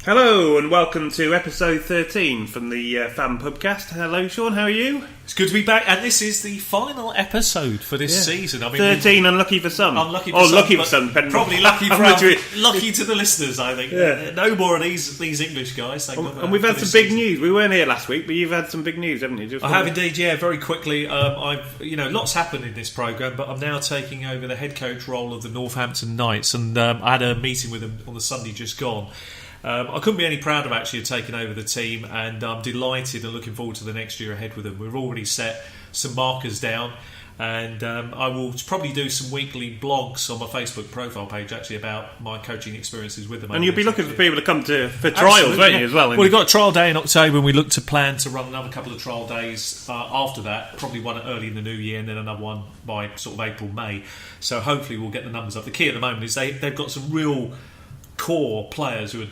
Hello and welcome to episode 13 from the Thefanpubcast. Hello Sean, how are you? It's good to be back, and this is the final episode for this season. I mean, 13, unlucky for some. Unlucky for some. Lucky for some. Probably lucky to the listeners, I think. Yeah. No more of these English guys. And we've had some big news. We weren't here last week, but you've had some big news, haven't you? I have indeed, yeah, very quickly. Lots happened in this programme, but I'm now taking over the head coach role of the Northampton Knights, and I had a meeting with them on the Sunday just gone. I couldn't be any prouder actually of taking over the team, and I'm delighted and looking forward to the next year ahead with them. We've already set some markers down, and I will probably do some weekly blogs on my Facebook profile page actually about my coaching experiences with them. And you'll be looking for people to come for trials, won't you, as well? Well, we've got a trial day in October, and we look to plan to run another couple of trial days after that, probably one early in the new year and then another one by sort of April, May. So hopefully we'll get the numbers up. The key at the moment is they've got some real core players who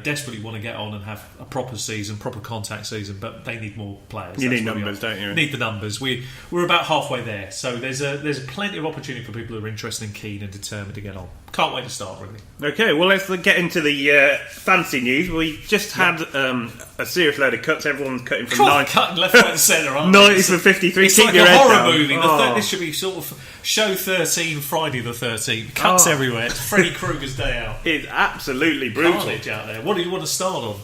desperately want to get on and have a proper season, proper contact season, but they need more players. You need numbers, don't you? Need the numbers. We're about halfway there, so there's plenty of opportunity for people who are interested and keen and determined to get on. Can't wait to start, really. Okay, well, let's get into the fancy news. We just had a serious load of cuts. Everyone's cutting from 9. Cutting left, right and centre, aren't 90 for 53. It's Keep like your a head horror down. movie. This should be sort of show 13, Friday the 13th. Cuts everywhere. It's Freddy Krueger's day out. It's absolutely brutal. Carnage out there. What do you want to start on?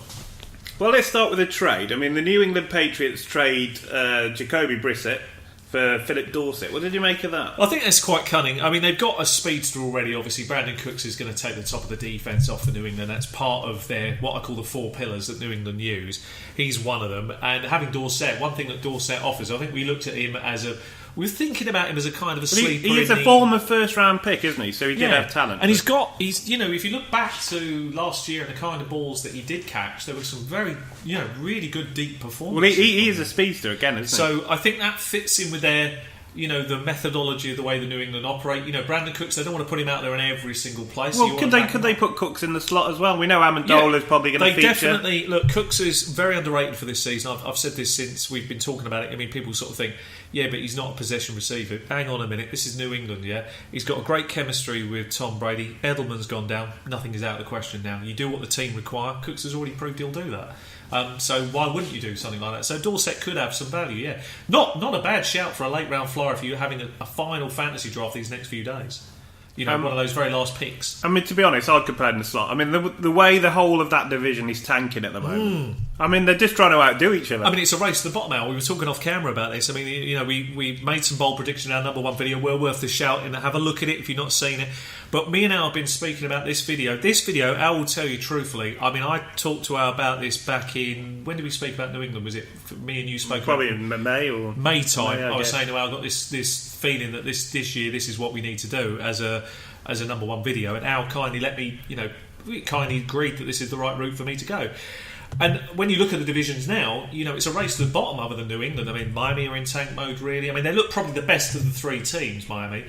Well, let's start with a trade. I mean, the New England Patriots trade Jacoby Brissett for Philip Dorsett. What did you make of that? I think that's quite cunning. I mean, they've got a speedster already. Obviously, Brandon Cooks is going to take the top of the defence off for New England. That's part of their, what I call the 4 pillars that New England use. He's one of them. And having Dorsett, one thing that Dorsett offers, I think we looked at him as we're thinking about him as a kind of a sleeper. He is a former first-round pick, isn't he? So he did have talent. And he's if you look back to last year and the kind of balls that he did catch, there were some very, really good deep performances. Well, he is a speedster again, isn't he? So I think that fits in with their, the methodology of the way the New England operate. Brandon Cooks, they don't want to put him out there in every single place. Well, could they put Cooks in the slot as well? We know Amendola is probably going to feature. They definitely look. Cooks is very underrated for this season. I've said this since we've been talking about it. I mean, people sort of think, yeah, but he's not a possession receiver. Hang on a minute, this is New England. Yeah, he's got a great chemistry with Tom Brady. Edelman's gone down. Nothing is out of the question now. You do what the team require. Cooks has already proved he'll do that. So why wouldn't you do something like that? So Dorsett could have some value, yeah. Not a bad shout for a late round flyer if you're having a final fantasy draft these next few days. One of those very last picks. I mean, to be honest, I could play in the slot. I mean, the way the whole of that division is tanking at the moment. I mean, they're just trying to outdo each other. I mean, it's a race to the bottom now. We were talking off camera about this. I mean, we made some bold predictions in our number 1 video. Well worth the shout and have a look at it if you've not seen it. But me and Al have been speaking about this video. This video, Al will tell you truthfully. I mean, I talked to Al about this back in... When did we speak about New England? Was it me and you spoke Probably about... in May or... May time. I was saying to Al, I've got this feeling that this year, this is what we need to do as a number 1 video. And Al kindly let me, kindly agreed that this is the right route for me to go. And when you look at the divisions now, it's a race to the bottom other than New England. I mean, Miami are in tank mode, really. I mean, they look probably the best of the 3 teams, Miami.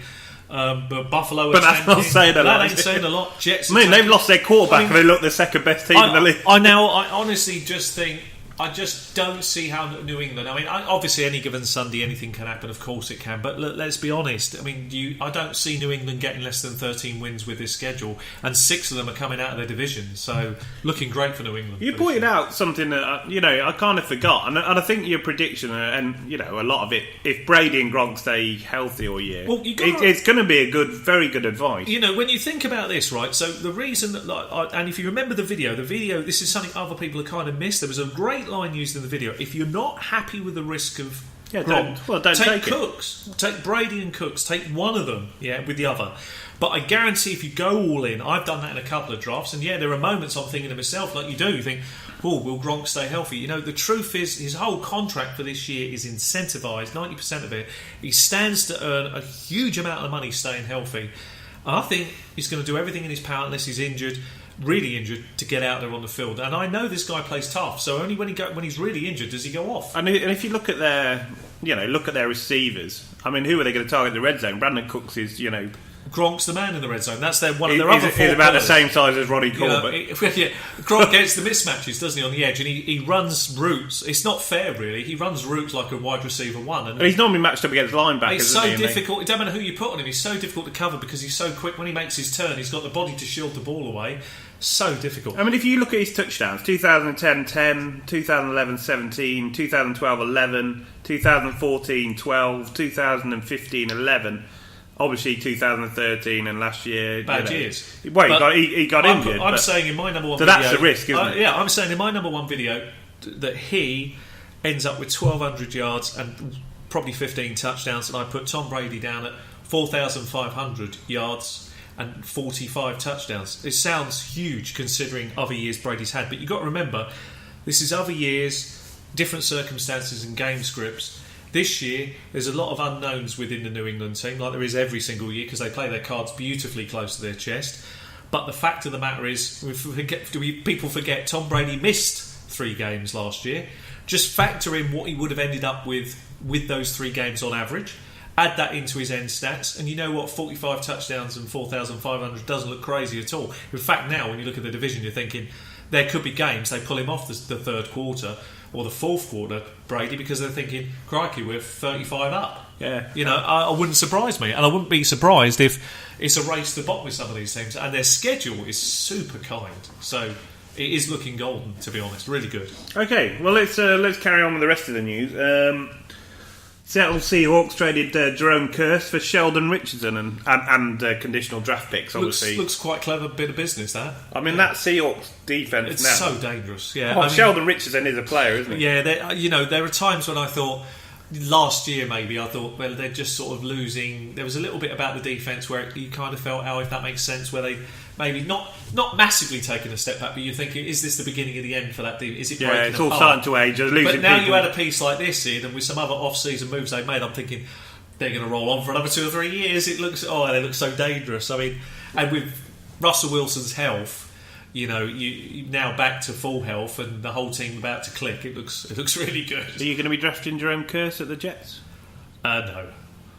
But Buffalo are But that's not saying a lot. That ain't saying a lot. Jets they've lost their quarterback and they look the second best team in the league. I honestly just think... I just don't see how New England... I mean, obviously any given Sunday anything can happen, of course it can, but let's be honest. I mean, I don't see New England getting less than 13 wins with this schedule, and 6 of them are coming out of their division, so looking great for New England. You pointed out something that, I kind of forgot, and I think your prediction, and, a lot of it, if Brady and Gronk stay healthy all year, it's going to be very good advice. When you think about this, right, so the reason that, and if you remember the video, this is something other people have kind of missed. There was a great line used in the video. If you're not happy with the risk of don't take Cooks, take Brady and Cooks, take one of them, with the other. But I guarantee if you go all in, I've done that in a couple of drafts, and there are moments I'm thinking to myself, like you do, you think, will Gronk stay healthy? The truth is his whole contract for this year is incentivised, 90% of it. He stands to earn a huge amount of money staying healthy. And I think he's going to do everything in his power unless he's injured, really injured, to get out there on the field. And I know this guy plays tough, so only when he's really injured does he go off. And if you look at their receivers, I mean, who are they going to target in the red zone? Brandon Cooks is Gronk's the man in the red zone. That's one of their other four He's about pillars. the same size as Ronnie Corbett. Gronk gets the mismatches, doesn't he, on the edge, and he runs routes. It's not fair, really. He runs routes like a wide receiver one. And he's normally matched up against linebackers. It's so difficult. It doesn't matter who you put on him. He's so difficult to cover because he's so quick. When he makes his turn, he's got the body to shield the ball away. So difficult. I mean, if you look at his touchdowns, 2010, 10, 2011, 17, 2012, 11, 2014, 12, 2015, 11... Obviously, 2013 and last year... Bad years. Well, he got injured. I'm saying in my number one video... So that's the risk, isn't it? Yeah, I'm saying in my number one video that he ends up with 1,200 yards and probably 15 touchdowns, and I put Tom Brady down at 4,500 yards and 45 touchdowns. It sounds huge considering other years Brady's had, but you've got to remember, this is other years, different circumstances and game scripts. This year, there's a lot of unknowns within the New England team, like there is every single year, because they play their cards beautifully close to their chest. But the fact of the matter is, people forget Tom Brady missed 3 games last year. Just factor in what he would have ended up with those 3 games on average. Add that into his end stats, and you know what? 45 touchdowns and 4,500 doesn't look crazy at all. In fact, now when you look at the division, you're thinking there could be games they pull him off the third quarter or the fourth quarter, Brady, because they're thinking, crikey, we're 35 up. Yeah. You know, I wouldn't surprise me, and I wouldn't be surprised if it's a race to the bottom with some of these teams, and their schedule is super kind. So it is looking golden, to be honest. Really good. Okay, well, let's carry on with the rest of the news. Seattle Seahawks traded Jerome Kearse for Sheldon Richardson and conditional draft picks, obviously. Looks quite clever bit of business, that. I mean, that Seahawks defence it's now... so dangerous, yeah. Oh, Sheldon Richardson is a player, isn't he? Yeah, there are times when I thought... Last year, maybe, I thought, well, they're just sort of losing... There was a little bit about the defence where you kind of felt, if that makes sense, where they maybe not massively taken a step back, but you're thinking, is this the beginning of the end for that team? Is it breaking apart? It's all starting to age. But now you had a piece like this in, and with some other off-season moves they've made, I'm thinking they're going to roll on for another 2 or 3 years. They look so dangerous. I mean, and with Russell Wilson's health, you know, you now back to full health, and the whole team about to click. It looks really good. Are you going to be drafting Jerome Kearse at the Jets? No.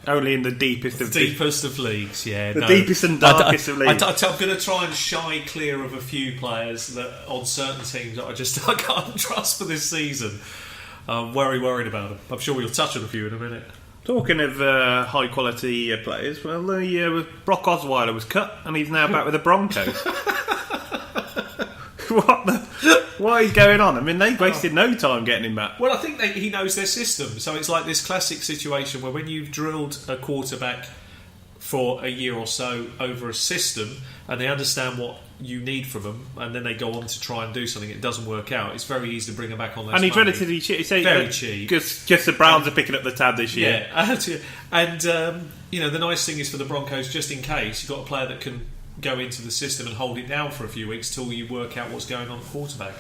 Only in the deepest of leagues, yeah. The deepest and darkest of leagues. I'm going to try and shy clear of a few players that on certain teams that I can't trust for this season. I'm worried about them. I'm sure we'll touch on a few in a minute. Talking of high quality players, well, Brock Osweiler was cut, and he's now back with the Broncos. What is going on? I mean, they wasted no time getting him back. Well, I think he knows their system. So it's like this classic situation where when you've drilled a quarterback for a year or so over a system and they understand what you need from them, and then they go on to try and do something, it doesn't work out. It's very easy to bring them back on. And he's relatively cheap. Very cheap. Because just the Browns are picking up the tab this year. Yeah, and the nice thing is for the Broncos, just in case, you've got a player that can go into the system and hold it down for a few weeks till you work out what's going on at quarterback.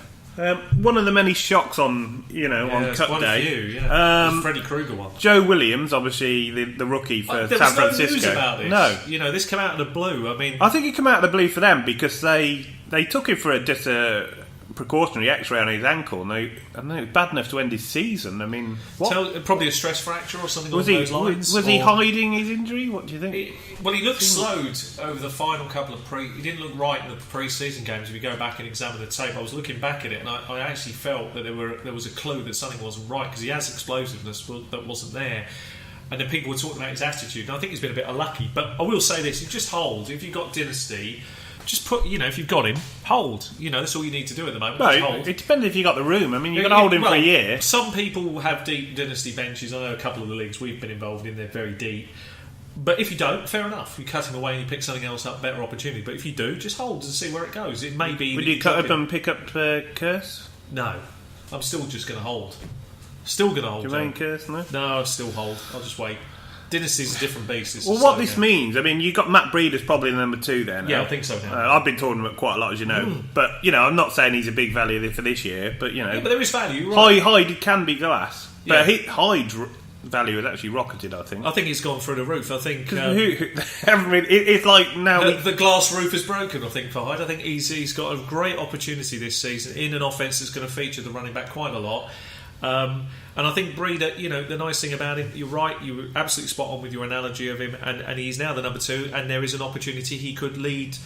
One of the many shocks on cut day. The Freddie Krueger one. Joe Williams, obviously the rookie for San Francisco. There was no news about this. No, this came out of the blue. I mean, I think it came out of the blue for them because they took him for just a precautionary X-ray on his ankle, and it was bad enough to end his season. I mean, probably a stress fracture or something along those lines. Was he hiding his injury? What do you think? He looked slowed over the final couple of he didn't look right in the pre-season games. If you go back and examine the tape, I was looking back at it, and I actually felt that there was a clue that something wasn't right because he has explosiveness that wasn't there. And then people were talking about his attitude, and I think he's been a bit unlucky. But I will say this: you just hold. If you've got Dynasty, just put, if you've got him, hold. That's all you need to do at the moment. No, hold. It depends if you've got the room. I mean, you've got to hold him for a year. Some people have deep Dynasty benches. I know a couple of the leagues we've been involved in, they're very deep. But if you don't, fair enough. You cut him away and you pick something else up, better opportunity. But if you do, just hold and see where it goes. It may be... Would you cut up and pick up Kearse? No. I'm still just going to hold. Still going to hold. Jermaine Kearse, no? No, I'll still hold. I'll just wait. Dynasty's a different beast. What this means, I mean, you've got Matt Breeder's probably the number 2 then. Yeah, I think so now. I've been talking about quite a lot, as you know. But, I'm not saying he's a big value for this year, but, Yeah, but there is value, right? Hyde can be glass. Yeah. But Hyde's value has actually rocketed, I think. I think it's gone through the roof. I think... it's like now... The glass roof is broken, I think, for Hyde. I think he's got a great opportunity this season in an offence that's going to feature the running back quite a lot. And I think Breeder, the nice thing about him, you're right, you were absolutely spot on with your analogy of him, and he's now the number 2, and there is an opportunity he could lead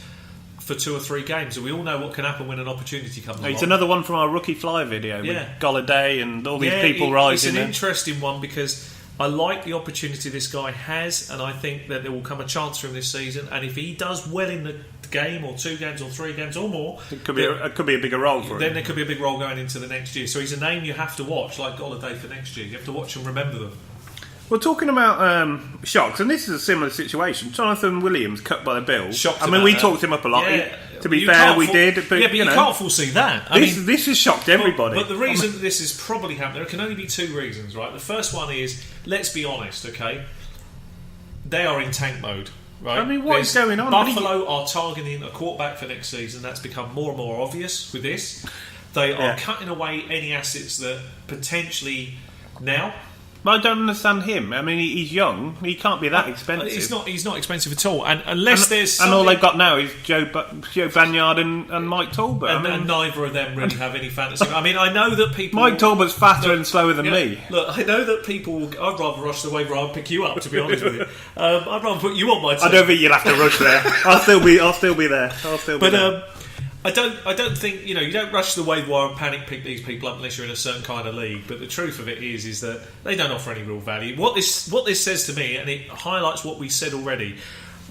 for 2 or 3 games, and we all know what can happen when an opportunity comes along. It's another one from our rookie fly video with Golladay and all these people rising. It's an interesting one because I like the opportunity this guy has, and I think that there will come a chance for him this season, and if he does well in the game or 2 games or 3 games or more, it could be a bigger role for him. Then there could be a big role going into the next year. So he's a name you have to watch, like Golladay for next year. You have to watch and remember them. Well, talking about shocks, and this is a similar situation. Jonathan Williams cut by the Bills. Shocked we talked him up a lot. Yeah. To be fair, we did. But, but you can't foresee that. This has shocked everybody. But the reason this is probably happening, there can only be 2 reasons, right? The first one is, let's be honest, okay? They are in tank mode, right? What is going on? Buffalo are targeting a quarterback for next season. That's become more and more obvious with this. They are cutting away any assets that potentially now... But I don't understand him. He's young. He can't be that expensive. He's not expensive at all. And unless there's something... And all they've got now is Gio Bernard and Mike Talbot. And neither of them really have any fantasy. I know that people... Mike Talbot's faster and slower than me. Look, I know that people... I'd rather rush the waiver rather pick you up, to be honest with you. I'd rather put you on my team. I don't think you'll have to rush there. I'll still be there. I don't think you don't rush the waiver wire and panic pick these people up unless you're in a certain kind of league. But the truth of it is that they don't offer any real value. What this says to me, and it highlights what we said already.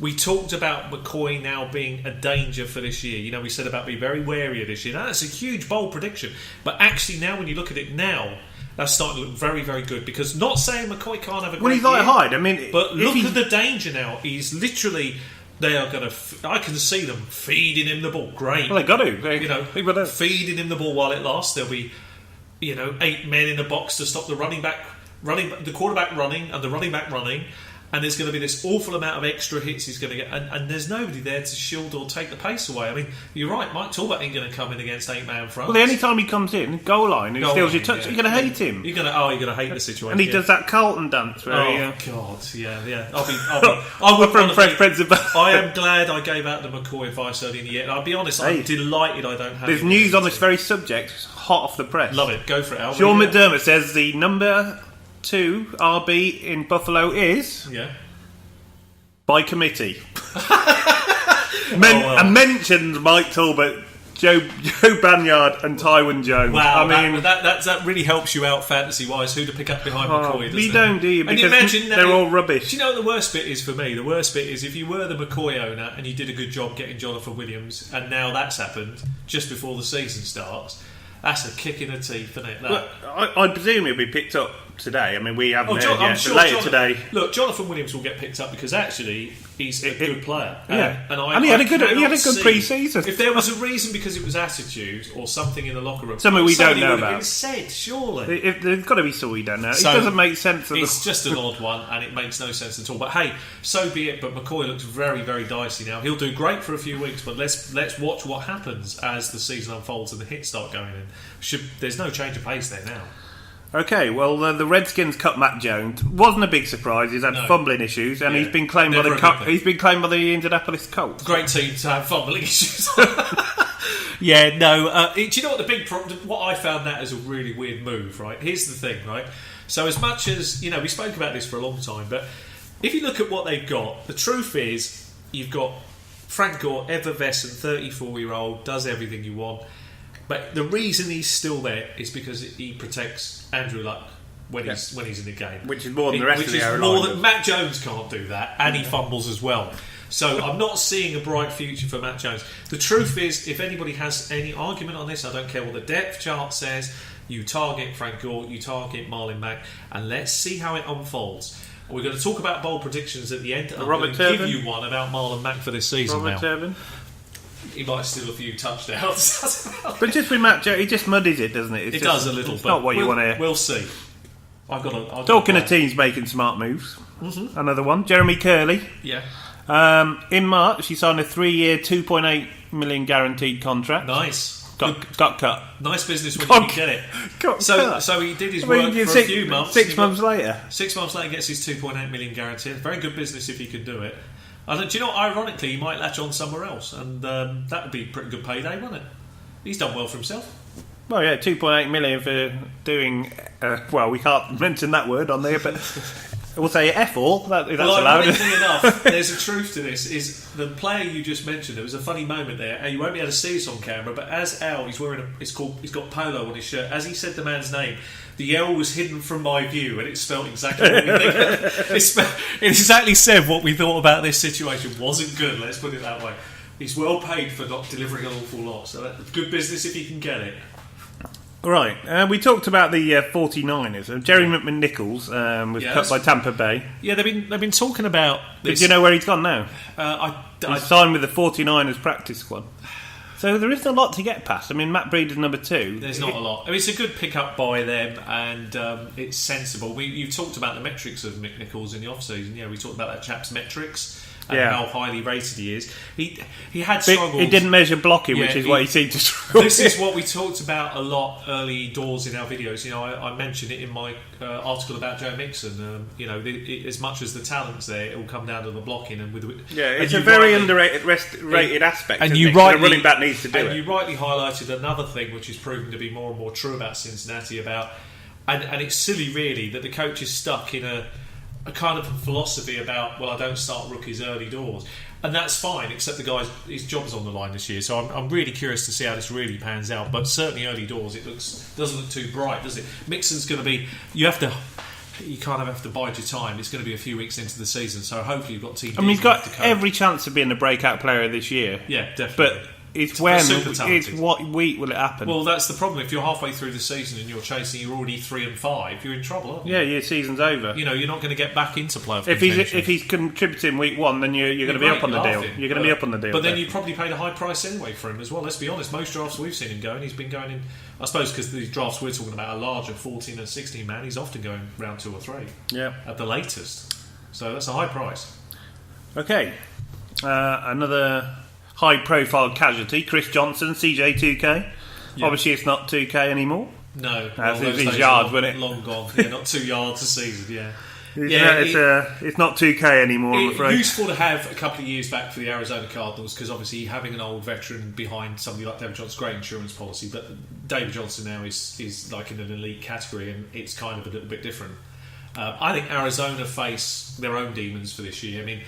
We talked about McCoy now being a danger for this year. We said about being very wary of this year. Now, that's a huge bold prediction. But actually, now when you look at it now, that's starting to look very, very good. Because not saying McCoy can't have a great he's like year, Hyde. But look at the danger now. He's literally... They are going to... I can see them feeding him the ball. Great. Well, they got to. Feeding him the ball while it lasts. There'll be, 8 men in the box to stop the the quarterback running and the running back running. And there's going to be this awful amount of extra hits he's going to get. And there's nobody there to shield or take the pace away. You're right. Mike Talbot ain't going to come in against 8-man front. Well, the only time he comes in, goal line, and steals your touch, you're going to hate him. You're going to hate the situation. And he does that Carlton dance. God, yeah. I would from Fresh Prince of Bel-Air. I am glad I gave out the McCoy advice early in the year. And I'll be honest, I'm delighted I don't have. There's news on this very subject, hot off the press. Love it. Go for it, Al. Sean McDermott says the number 2 RB in Buffalo is by committee. And mentions Mike Talbot, Joe Banyard and Tywin Jones. Wow, that really helps you out fantasy wise. Who to pick up behind McCoy? You don't, do you? Because they're all rubbish. Do you know what the worst bit is for me? The worst bit is if you were the McCoy owner and you did a good job getting Jonathan Williams, and now that's happened just before the season starts. That's a kick in the teeth, isn't it? Well, I presume he'll be picked up today. We haven't heard yet, but later today. Look, Jonathan Williams will get picked up because actually he's a good player. And he had a good pre-season. If there was a reason because it was attitude or something in the locker room, something we don't know about. Been said, surely. There's got to be something we don't know. So, it doesn't make sense. It's just an odd one, and it makes no sense at all. But hey, so be it. But McCoy looks very, very dicey now. He'll do great for a few weeks, but let's watch what happens as the season unfolds and the hits start going in. There's no change of pace there now. Okay, well, the Redskins cut Matt Jones. Wasn't a big surprise. He's had fumbling issues, and he's been claimed by the Indianapolis Colts. Great team to have fumbling issues. Do you know what the big problem? What I found that as a really weird move. Right, here's the thing. Right, so as much as we spoke about this for a long time, but if you look at what they've got, the truth is you've got Frank Gore, effervescent 34-year-old, does everything you want. But the reason he's still there is because he protects Andrew Luck when he's in the game, which is more than the rest of the O-line. Matt Jones can't do that, and he fumbles as well. So I'm not seeing a bright future for Matt Jones. The truth is, if anybody has any argument on this, I don't care what the depth chart says. You target Frank Gore, you target Marlon Mack, and let's see how it unfolds. We're going to talk about bold predictions at the end. I'm going to give you one about Marlon Mack for this season now. He might steal a few touchdowns. But just with Matt Jones, he just muddies it, doesn't it? It does a little. It's not what you want to hear. We'll see. Talking of teams making smart moves, another one. Jeremy Kerley. Yeah. In March, he signed a 3-year, $2.8 million guaranteed contract. Nice. Got cut. Nice business when you can get it. So he did his work for a few months. 6 months later. 6 months later, gets his $2.8 million guaranteed. Very good business if he could do it. Do you know what, ironically, he might latch on somewhere else, and that would be a pretty good payday, wouldn't it? He's done well for himself. Well, yeah, 2.8 million for doing. We can't mention that word on there, but we'll say F-all. That's allowed. Ironically enough, there's a truth to this. Is the player you just mentioned? There was a funny moment there, and you won't be able to see this on camera. But as Al, he's wearing he's got polo on his shirt. As he said the man's name, the L was hidden from my view, and it spelled exactly what we think. It exactly said what we thought about this situation. Wasn't good. Let's put it that way. He's well paid for not delivering an awful lot, so that's good business if he can get it. Right, we talked about the 49ers. Jerry McNichols was cut by Tampa Bay. Yeah, they've been talking about this. Do you know where he's gone now? He's signed with the 49ers practice squad. So there isn't a lot to get past. I mean, Matt Breeder's number 2. There's not a lot. I mean, it's a good pick-up by them, and it's sensible. You talked about the metrics of McNichols in the off-season. Yeah, we talked about that chap's metrics. And how highly rated he is. He had struggles. He didn't measure blocking, which is what he seemed to struggle. This is what we talked about a lot early doors in our videos. You know, I mentioned it in my article about Joe Mixon. As much as the talent's there, it will come down to the blocking and it's a very underrated aspect. And a running back needs to do it. And you rightly highlighted another thing, which is proving to be more and more true about Cincinnati. And it's silly, really, that the coach is stuck in a kind of philosophy about, I don't start rookies early doors, and that's fine, except his job's on the line this year, so I'm really curious to see how this really pans out. But certainly early doors, doesn't look too bright, does it? Mixon's going to be, you kind of have to bide your time. It's going to be a few weeks into the season, so hopefully you've got team. I mean, he's got every chance of being the breakout player this year. Yeah, definitely. But it's what week will it happen? Well, that's the problem. If you're halfway through the season and you're you're already 3-5, you're in trouble, aren't you? Yeah, your season's over. You know, you're not going to get back into playoff contention. If he's contributing week 1, then you're going to be up on the deal. You're going to be up on the deal. But then you probably paid a high price anyway for him as well. Let's be honest. Most drafts we've seen him go, and he's been going in. I suppose because the drafts we're talking about are larger, 14 and 16 man. He's often going round 2 or 3. Yeah, at the latest. So that's a high price. Okay, another high-profile casualty, Chris Johnson, CJ2K. Yeah. Obviously, it's not 2K anymore. No, his yards, wasn't it? Long gone. Yeah, not 2 yards a season. Yeah. It's not 2K anymore, I'm afraid. It's useful to have a couple of years back for the Arizona Cardinals, because obviously having an old veteran behind somebody like David Johnson's great insurance policy, but David Johnson now is like in an elite category, and it's kind of a little bit different. I think Arizona face their own demons for this year. I mean,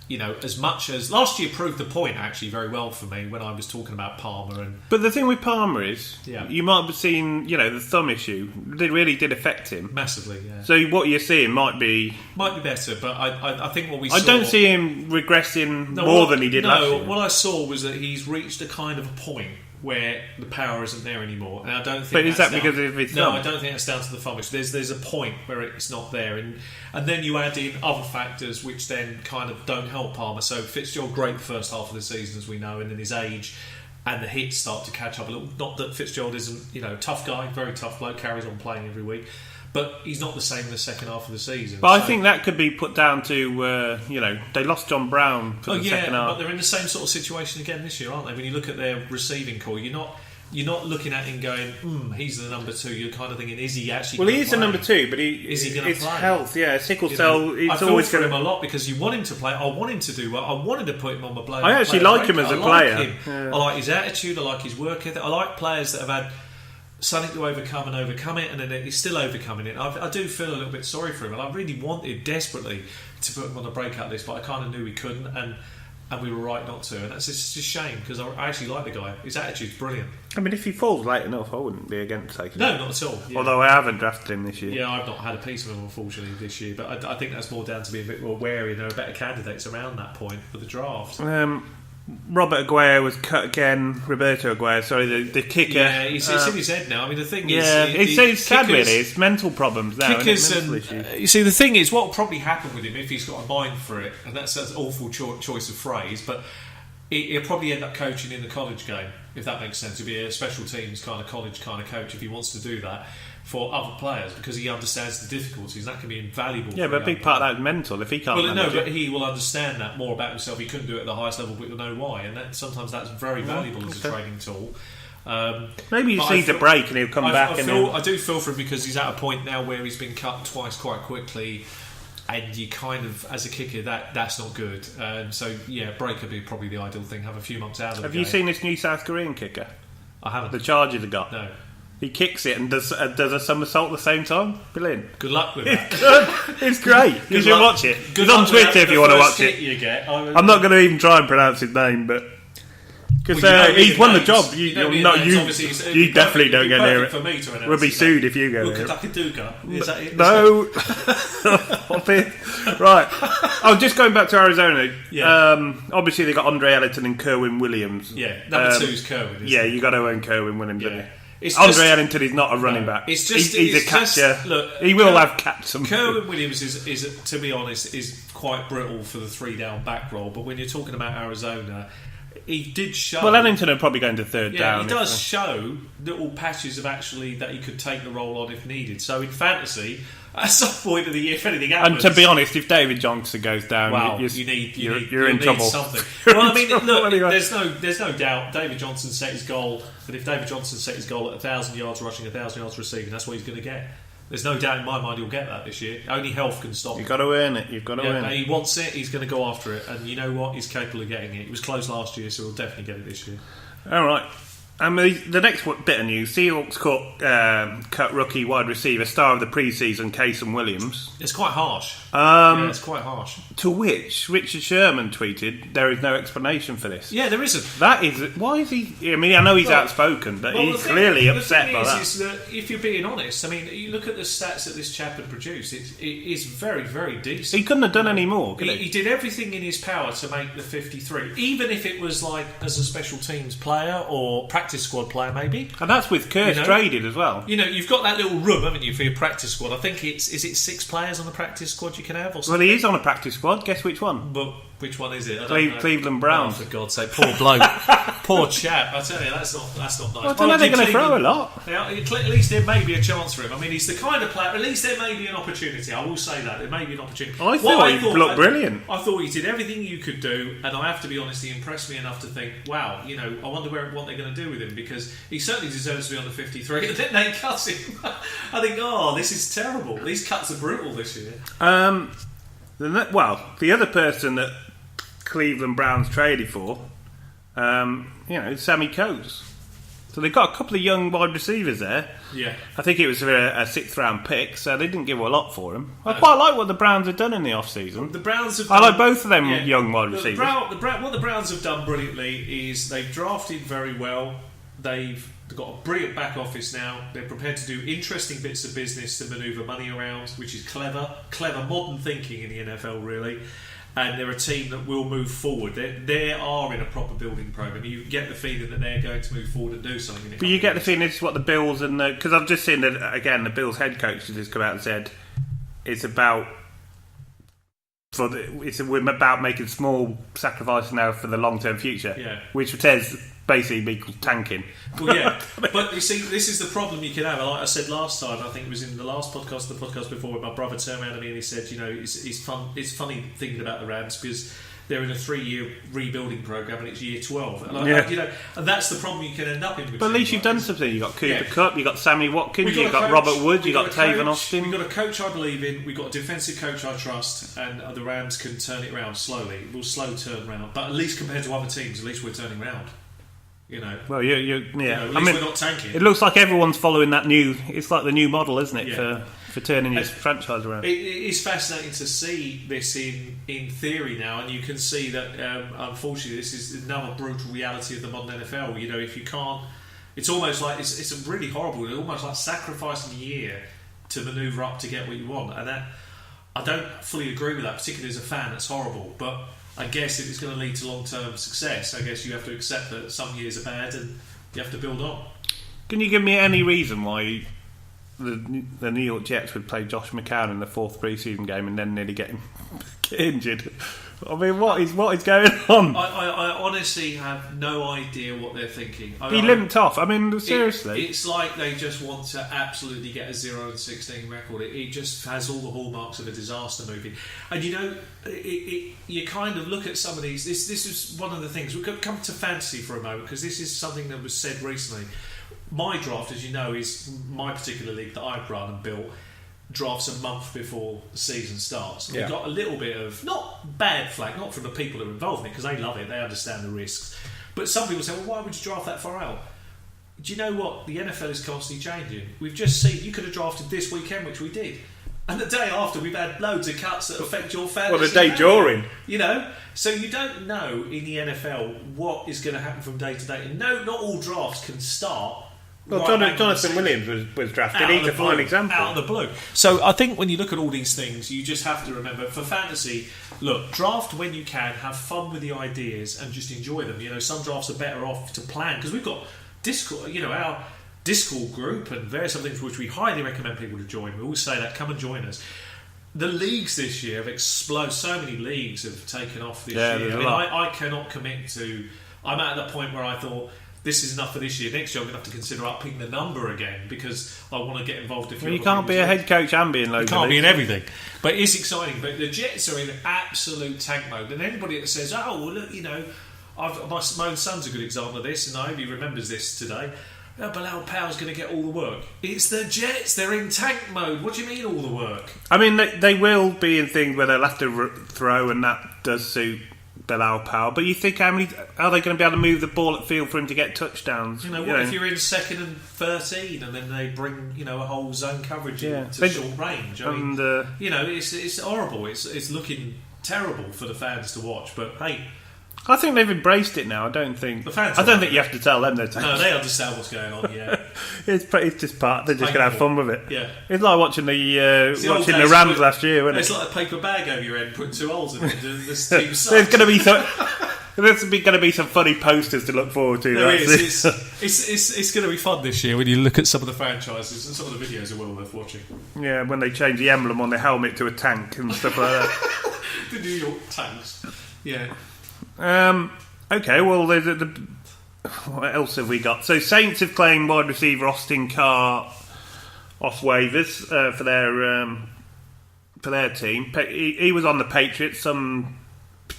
you know, as much as last year proved the point actually very well for me when I was talking about Palmer. But the thing with Palmer is, you might have seen, the thumb issue. It really did affect him massively. Yeah. So what you're seeing might be better, but I think what we saw. I don't see him regressing more than he did last year. What I saw was that he's reached a kind of a point where the power isn't there anymore, and I don't think. But is that because of his thumb? No, I don't think that's down to the thumb. There's a point where it's not there, and then you add in other factors which then kind of don't help Palmer. So Fitzgerald great the first half of the season, as we know, and then his age and the hits start to catch up a little. Not that Fitzgerald isn't tough guy, very tough bloke, carries on playing every week. But he's not the same in the second half of the season. But I think that could be put down to, they lost John Brown for the second half. But they're in the same sort of situation again this year, aren't they? When you look at their receiving core, you're not looking at him going, he's the number 2. You're kind of thinking, is he actually? Well, he is the number 2, but is he going to play? It's health, sickle cell. I feel for him a lot because you want him to play. I want him to do well. I wanted to put him on the play. I actually like him as a player. I like his attitude. I like his work ethic. I like players that have had something to overcome it, and then he's still overcoming it. I do feel a little bit sorry for him, and I really wanted desperately to put him on the breakout list, but I kind of knew we couldn't, and we were right not to, and that's just a shame because I actually like the guy. His attitude's brilliant. I mean, if he falls late enough, I wouldn't be against taking him. No, not at all. Yeah. Although I haven't drafted him this year. Yeah, I've not had a piece of him, unfortunately, this year, but I think that's more down to being a bit more wary. There are better candidates around that point for the draft. Robert Aguayo was cut again. Roberto Aguayo, sorry, the kicker. Yeah, it's in his head now. I mean, the thing is, it's sad really. It's mental problems now. You see, the thing is, what will probably happen with him if he's got a mind for it, and that's an awful choice of phrase, but he'll probably end up coaching in the college game, if that makes sense. He'll be a special teams kind of college kind of coach if he wants to do that for other players because he understands the difficulties. That can be invaluable. Yeah, but a big part of that is mental. If he can't, but he will understand that more about himself. He couldn't do it at the highest level, but he'll know why, and sometimes that's very valuable as a training tool. Maybe he sees a break and he'll come back. I do feel for him because he's at a point now where he's been cut twice quite quickly. And you kind of, as a kicker, that's not good. So, break would be probably the ideal thing. Have a few months out of the game. Have you seen this new South Korean kicker? I haven't. The Chargers have got? No. He kicks it and does a somersault at the same time. Brilliant. Good luck with that. It's great. You should watch it. It's on Twitter if you want to watch it. I'm not going to even try and pronounce his name, but because he's won the job. You definitely don't get near it. For me to we'll be sued if you go near it. Is that it? No. Right. Oh, just going back to Arizona. Yeah. Obviously, they got Andre Ellington and Kerwin Williams. Yeah. Number 2 is Kerwin. Yeah, you got to own Kerwin Williams. Yeah. Andre Ellington is not a running back. He's a catcher. He will have catch some. Kerwin Williams is, to be honest, is quite brittle for the 3-down back roll. But when you're talking about Arizona, he did show. Well, Ellington will probably go into third down. Yeah, he does show little patches of actually that he could take the role on if needed. So in fantasy, at some point of the year, if anything happens, and to be honest, if David Johnson goes down, you're in trouble. Something. Well, I mean, look, there's no doubt David Johnson set his goal. But if David Johnson set his goal at 1,000 yards rushing, 1,000 yards receiving, that's what he's going to get. There's no doubt in my mind he'll get that this year. Only health can stop him. You've got to earn it. You've got to earn it. He wants it. He's going to go after it. And you know what? He's capable of getting it. He was close last year, so he'll definitely get it this year. All right. And the next bit of news, Seahawks cut rookie wide receiver, star of the preseason, Casey Williams. It's quite harsh. It's quite harsh. To which Richard Sherman tweeted, "There is no explanation for this." Yeah, there isn't. That is why is he? I mean, I know he's outspoken, but he's clearly upset by that. Is that. If you're being honest, I mean, you look at the stats that this chap had produced. It is very, very decent. He couldn't have done any more. Could he? He did everything in his power to make the 53, even if it was like as a special teams player or practice squad player, maybe. And that's with Kurtz traded as well. You know, you've got that little room, haven't you, for your practice squad? I think is it 6 players on the practice squad you can have? Or something? Well, he is on a practice squad. Guess which one? But which one is it? I don't know. Cleveland Browns. Oh, for God's sake, poor bloke, poor chap. I tell you, that's not nice. Well, I don't know. They're going to throw a lot. Yeah, at least there may be a chance for him. I mean, he's the kind of player. At least there may be an opportunity. I will say that there may be an opportunity. I thought he looked brilliant. I thought he did everything you could do, and I have to be honest, he impressed me enough to think, wow, you know, I wonder what they're going to do with him, because he certainly deserves to be on the 53. And then they cut him. I think, this is terrible. These cuts are brutal this year. The other person that Cleveland Browns traded for, Sammy Coates. So they've got a couple of young wide receivers there. Yeah. I think it was a 6th round pick, so they didn't give a lot for him. I quite like what the Browns have done in the off season. The Browns have. I like both of them young wide receivers. What the Browns have done brilliantly is they've drafted very well. They've got a brilliant back office now. They're prepared to do interesting bits of business to manoeuvre money around, which is clever modern thinking in the NFL, really. And they're a team that will move forward. They are in a proper building program. You get the feeling that they're going to move forward and do something. But you get the feeling it's what the Bills and because I've just seen that again. The Bills head coach has just come out and said it's about we're about making small sacrifices now for the long term future. Yeah. Which says basically equals tanking. Well, yeah, but you see, this is the problem you can have. Like I said last time, I think it was in the last podcast, the podcast before, where my brother turned around to me and he said, you know, it's funny thinking about the Rams because they're in a 3-year rebuilding program and it's year 12. And and that's the problem you can end up in. With but at least you've done something. You've got Cooper Kupp, you've got Sammy Watkins, you've got Robert Wood, you've got Tavon Austin. We've got a coach I believe in, we've got a defensive coach I trust, and the Rams can turn it around slowly. We'll slow turn round, but at least compared to other teams, at least we're turning round. You know. Well, at least we're not tanking. It looks like everyone's following that new. It's like the new model, isn't it, for turning your franchise around? It is fascinating to see this in theory now, and you can see that unfortunately this is another brutal reality of the modern NFL. You know, if you can't, it's almost like it's really horrible. It's almost like sacrificing a year to manoeuvre up to get what you want, and that I don't fully agree with that. Particularly as a fan, that's horrible, but. I guess if it's going to lead to long-term success, I guess you have to accept that some years are bad and you have to build on. Can you give me any reason why the New York Jets would play Josh McCown in the 4th preseason game and then nearly get injured? I mean, what is going on? I honestly have no idea what they're thinking. He limped off. I mean, seriously. It's like they just want to absolutely get a 0-16 record. It just has all the hallmarks of a disaster movie. And you know, you kind of look at some of these. This is one of the things. We'll come to fantasy for a moment because this is something that was said recently. My draft, as you know, is my particular league that I've run and built. Drafts a month before the season starts. And we got a little bit of, not bad flack, not from the people who are involved in it, because they love it, they understand the risks. But some people say, well, why would you draft that far out? do you know what? The NFL is constantly changing. We've just seen, you could have drafted this weekend, which we did. And the day after, we've had loads of cuts that affect your fantasy. Well, the day during. You know? So you don't know in the NFL what is going to happen from day to day. And no, not all drafts can start. Well, Jonathan Williams was drafted. He's a fine example. Out of the blue. So I think when you look at all these things, you just have to remember, for fantasy, look, draft when you can, have fun with the ideas and just enjoy them. You know, some drafts are better off to plan, because we've got Discord, you know, our Discord group and various other things which we highly recommend people to join. We always say that, come and join us. The leagues this year have exploded. So many leagues have taken off this year. I mean, I cannot commit to... I'm at that point where I thought, this is enough for this year. Next year I'm going to have to consider upping the number again, because I want to get involved. You can't be a head coach and be in loads. You can't be in everything. But it's exciting. But the Jets are in absolute tank mode. And anybody that says, oh, well, look, you know, my own son's a good example of this, and I hope he remembers this today. Bilal Powell's going to get all the work. It's the Jets. They're in tank mode. What do you mean all the work? I mean, they will be in things where they'll have to throw, and that does suit Bilal Powell. But you think, how many are they going to be able to move the ball at field for him to get touchdowns? You know, what if you're in 2nd and 13 and then they bring, you know, a whole zone coverage into short range? I mean, you know, it's horrible. It's looking terrible for the fans to watch. But hey, I think they've embraced it now. I don't think you have to tell them they're taking. No, they understand what's going on. Yeah, it's just part. They're just going to have fun with it. Yeah, it's like watching the Rams last year. Wasn't it's like a paper bag over your head, putting 2 holes in it. This team sucks. There's going to be some. There's going to be some funny posters to look forward to. There is. It's going to be fun this year when you look at some of the franchises, and some of the videos are well worth watching. Yeah, when they change the emblem on the helmet to a tank and stuff like that. The New York Tanks. Yeah. Okay, well, what else have we got? So Saints have claimed wide receiver Austin Carr off waivers for their team. He was on the Patriots. Some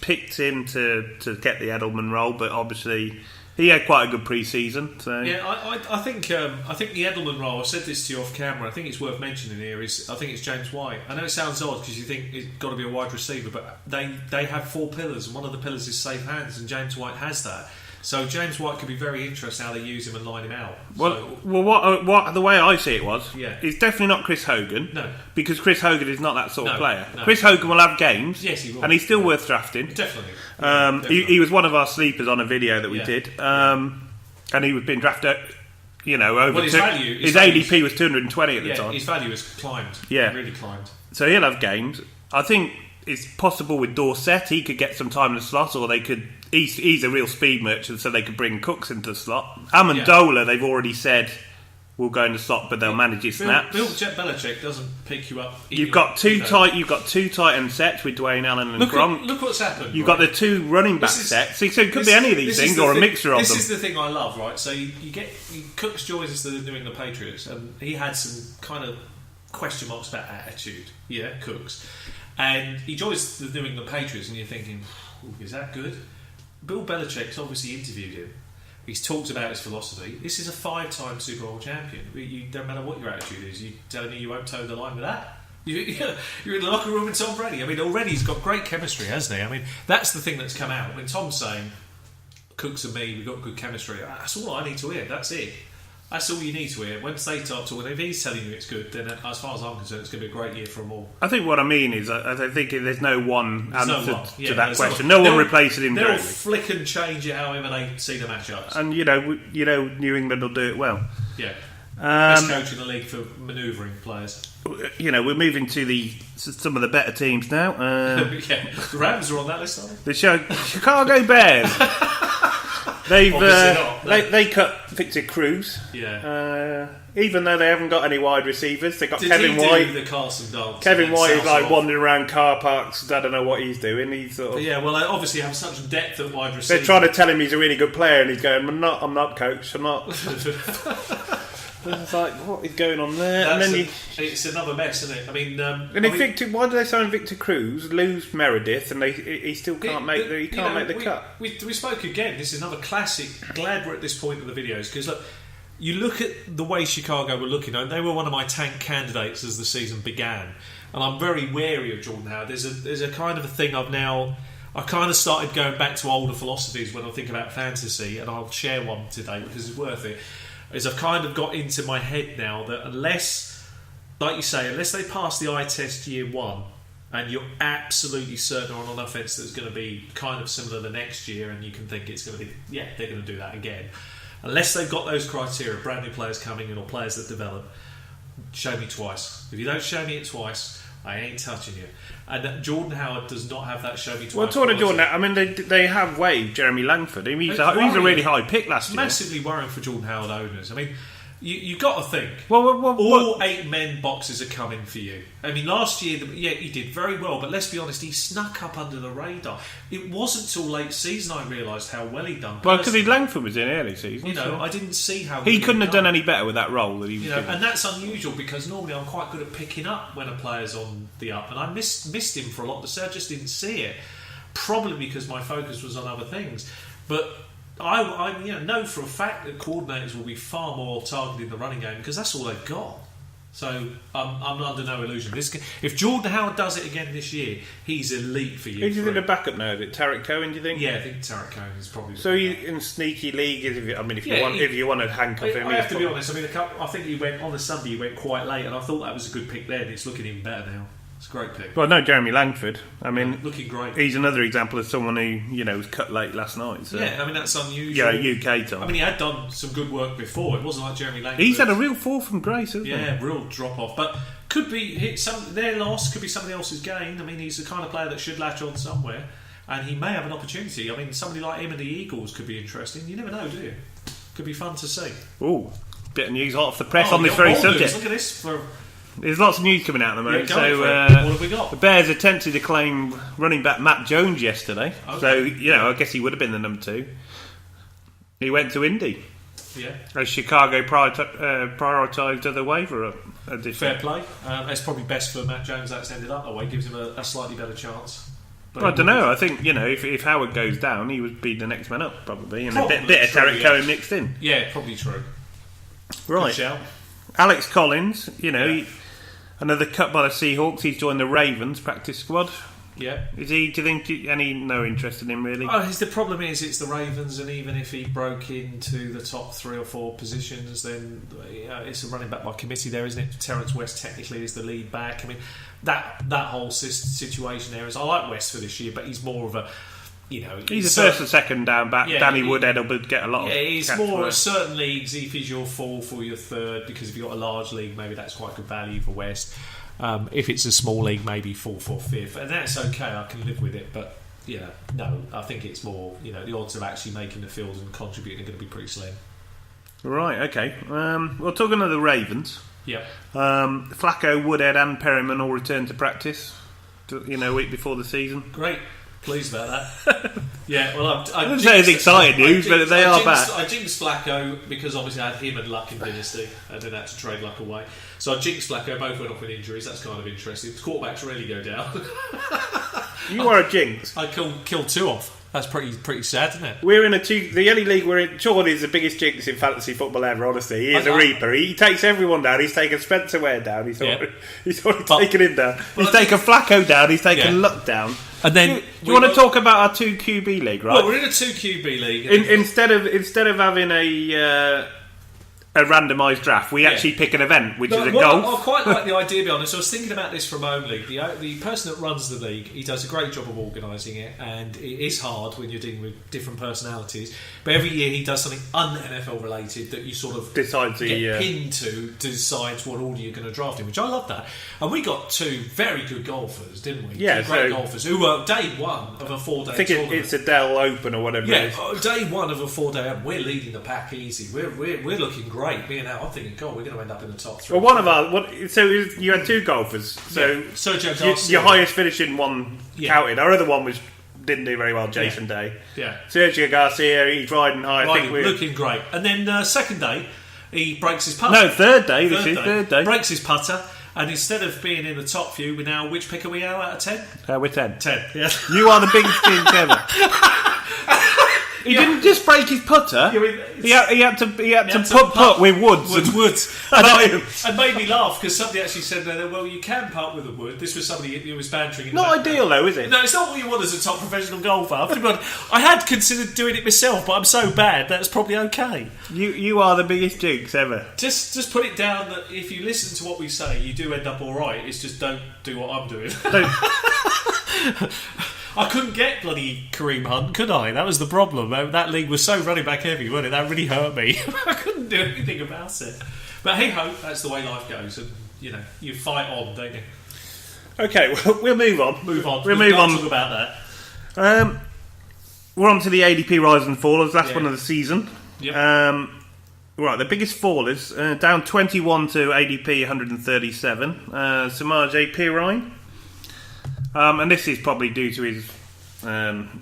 picked him to get the Edelman role, but obviously he had quite a good pre-season. So. Yeah, I think the Edelman role, I said this to you off camera, I think it's worth mentioning here, I think it's James White. I know it sounds odd because you think it's got to be a wide receiver, but they have 4 pillars, and one of the pillars is safe hands, and James White has that. So James White could be very interesting how they use him and line him out. Well, what the way I see it was, it's definitely not Chris Hogan. No, because Chris Hogan is not that sort of player. No. Chris Hogan will have games. Yes, he will, and he's still worth drafting. Definitely. Definitely. He was one of our sleepers on a video that we did, and he was being drafted. You know, over his ADP was 220 at the time. His value has climbed. Yeah, really climbed. So he'll have games. I think it's possible with Dorsett he could get some time in the slot, or they could. He's a real speed merchant, so they could bring Cooks into the slot. Amendola, they've already said will go in the slot, but they'll manage his snaps. Bill Belichick doesn't pick you up. You've got two tight end sets with Dwayne Allen and Gronk. Look what's happened. You've got the 2 running back sets. So it could be any of these things, or a mixture of them. This is the thing I love, right? So you get Cooks joins the New England Patriots, and he had some kind of question marks about attitude. Yeah, Cooks, and he joins the New England Patriots, and you're thinking, is that good? Bill Belichick's obviously interviewed him. He's talked about his philosophy. This is a 5-time Super Bowl champion. You don't matter what your attitude is. You telling me you won't toe the line with that? You're in the locker room with Tom Brady. I mean, already he's got great chemistry, hasn't he? I mean, that's the thing that's come out. When Tom's saying, Cooks and me, we've got good chemistry. That's all I need to hear. That's it. That's all you need to hear. Once they start talking, if he's telling you it's good, then as far as I'm concerned, it's going to be a great year for them all. I think what I mean is, I think there's no one answer to that question. No one replaces him directly. They'll flick and change it however they see the matchups. And you know, New England will do it well. Yeah. Best coach in the league for manoeuvring players. You know, we're moving to some of the better teams now. The Rams are on that list, aren't they? The Chicago Bears. They cut Victor Cruz. Yeah. Even though they haven't got any wide receivers, they got Kevin White. The Carson dance. Kevin White is like wandering around car parks. I don't know what he's doing. He's sort of. Yeah, well, they obviously have such depth at wide receiver. They're trying to tell him he's a really good player, and he's going, "I'm not, coach. I'm not." It's like, what is going on there? It's another mess, isn't it? I mean, why do they sign Victor Cruz, lose Meredith, and he still can't make the cut? We spoke again. This is another classic. Glad we're at this point of the videos, because look, you look at the way Chicago were looking. They were one of my tank candidates as the season began, and I'm very wary of Jordan Howard. There's a kind of a thing I kind of started going back to older philosophies when I think about fantasy, and I'll share one today because it's worth it. is I've kind of got into my head now that unless, like you say, unless they pass the eye test year one, and you're absolutely certain on an offence that's going to be kind of similar the next year, and you can think it's going to be, they're going to do that again. Unless they've got those criteria, brand new players coming in or players that develop, show me twice. If you don't show me it twice, I ain't touching you. And Jordan Howard does not have that show me twice. Well, talking of Jordan, I mean, they have waived Jeremy Langford. He's a really high pick last year. Massively worrying for Jordan Howard owners. I mean, you got to think. All 8 men boxes are coming for you. I mean, last year, he did very well, but let's be honest, he snuck up under the radar. It wasn't till late season I realised how well he'd done. Well, because Langford was in early season. I didn't see how he couldn't have done any better with that role that he was given. And that's unusual because normally I'm quite good at picking up when a player's on the up, and I missed him for a lot. I just didn't see it, probably because my focus was on other things. But I know for a fact that coordinators will be far more targeted in the running game because that's all they've got. So I'm under no illusion. If Jordan Howard does it again this year, he's elite for you. Who's in the backup now? Is it Tarek Cohen? Do you think? Yeah, I think Tarek Cohen is probably. So he's in sneaky league. If you want to handcuff him, I have to be honest. I mean, I think he went on the Sunday. He went quite late, and I thought that was a good pick then. It's looking even better now. It's a great pick. Well, no, Jeremy Langford. I mean, looking great. He's another example of someone who was cut late last night. So. Yeah, I mean that's unusual. Yeah, UK time. I mean, he had done some good work before. It wasn't like Jeremy Langford. He's had a real fall from grace, hasn't he? Yeah, real drop off. But could be their loss. Could be somebody else's gain. I mean, he's the kind of player that should latch on somewhere, and he may have an opportunity. I mean, somebody like him and the Eagles could be interesting. You never know, do you? Could be fun to see. Ooh, bit of news hot off the press on this very subject. Look at this. There's lots of news coming out at the moment. What have we got? The Bears attempted to claim running back Matt Jones yesterday. Okay. So, I guess he would have been the number 2. He went to Indy. Yeah. As Chicago prioritised other waiver addition. Fair play. It's probably best for Matt Jones that's ended up that way. Gives him a slightly better chance. But I don't know. I think, if Howard goes down, he would be the next man up, probably. And a bit of Tarek Cohen mixed in. Yeah, probably true. Right. Good shout. Alex Collins, another cut by the Seahawks. He's joined the Ravens practice squad. Yeah. Is he? Do you think any no interest in him really? The problem is it's the Ravens, and even if he broke into the top 3 or 4 positions, then it's a running back by committee there, isn't it? Terrence West technically is the lead back. I mean, that whole situation there is. I like West for this year, but he's more of a. He's a first and second down back. Yeah, Danny Woodhead will get a lot of. Yeah, he's more certain leagues. If he's your 4th or your 3rd, because if you've got a large league, maybe that's quite good value for West. If it's a small league, maybe 4th or 5th, and that's okay. I can live with it. But no, I think it's more. The odds of actually making the field and contributing are going to be pretty slim. Right. Okay. Well, talking of the Ravens. Yeah. Flacco, Woodhead, and Perryman all returned to practice. A week before the season. Great. Pleased about that. Yeah, well, I wouldn't say it's exciting news, but they are back. I jinxed Flacco because obviously I had him and Luck in Dynasty. I didn't have to trade Luck away. So I jinxed Flacco, both went off with injuries. That's kind of interesting. The quarterbacks really go down. You are a jinx. I killed 2 off. That's pretty sad, isn't it? We're in the only league we're in. Sean is the biggest jinx in fantasy football ever, honestly. He is a reaper. He takes everyone down. He's taken Spencer Ware down. He's already taken him down. He's taken Flacco down. He's taken Luck down. And then do you want to talk about our 2 QB league, right? Well, we're in a 2 QB league. Instead of having a randomised draft, we actually pick an event, which is a golf. I quite like the idea, to be honest. I was thinking about this from Home League. The person that runs the league, he does a great job of organising it, and it is hard when you're dealing with different personalities. But every year he does something un-NFL related that you sort of get pinned to decide what order you're going to draft in, which I love that. And we got 2 very good golfers, didn't we? Yeah, 2 great golfers who were day 1 of a 4-day I think tournament. it's a Dell Open or whatever it is. Day 1 of a 4-day, we're leading the pack easy. We're looking great. Me and Al, I'm thinking, God, we're going to end up in the top 3. Well, so you had 2 golfers. So Sergio Garcia, your highest finishing one counted. Our other one didn't do very well, Jason Day. Yeah. Sergio Garcia, he's riding high. I think we're looking great. And then second day, he breaks his putter. No, third day. Third day. Breaks his putter. And instead of being in the top few, we're now, which pick are we now out of 10? We're 10. 10, yeah. You are the biggest jinx ever. He didn't just break his putter. He had to putt with Woods. And it made me laugh because somebody actually said, well, you can putt with a wood. This was somebody who was bantering. Not ideal, though, is it? No, it's not what you want as a top professional golfer. I had considered doing it myself, but I'm so bad that's probably okay. You are the biggest jinx ever. Just put it down that if you listen to what we say, you do end up all right. It's just don't do what I'm doing. I couldn't get bloody Kareem Hunt, could I? That was the problem. That league was so running back heavy, wasn't it? That really hurt me. I couldn't do anything about it. But hey ho, that's the way life goes, and you fight on, don't you? Okay, well, we'll move on. We'll move on. Talk about that. We're on to the ADP rise and fallers. Last one of the season. Yep. Right, the biggest fallers down 21 to ADP 137. Samaje Perine. And this is probably due to his,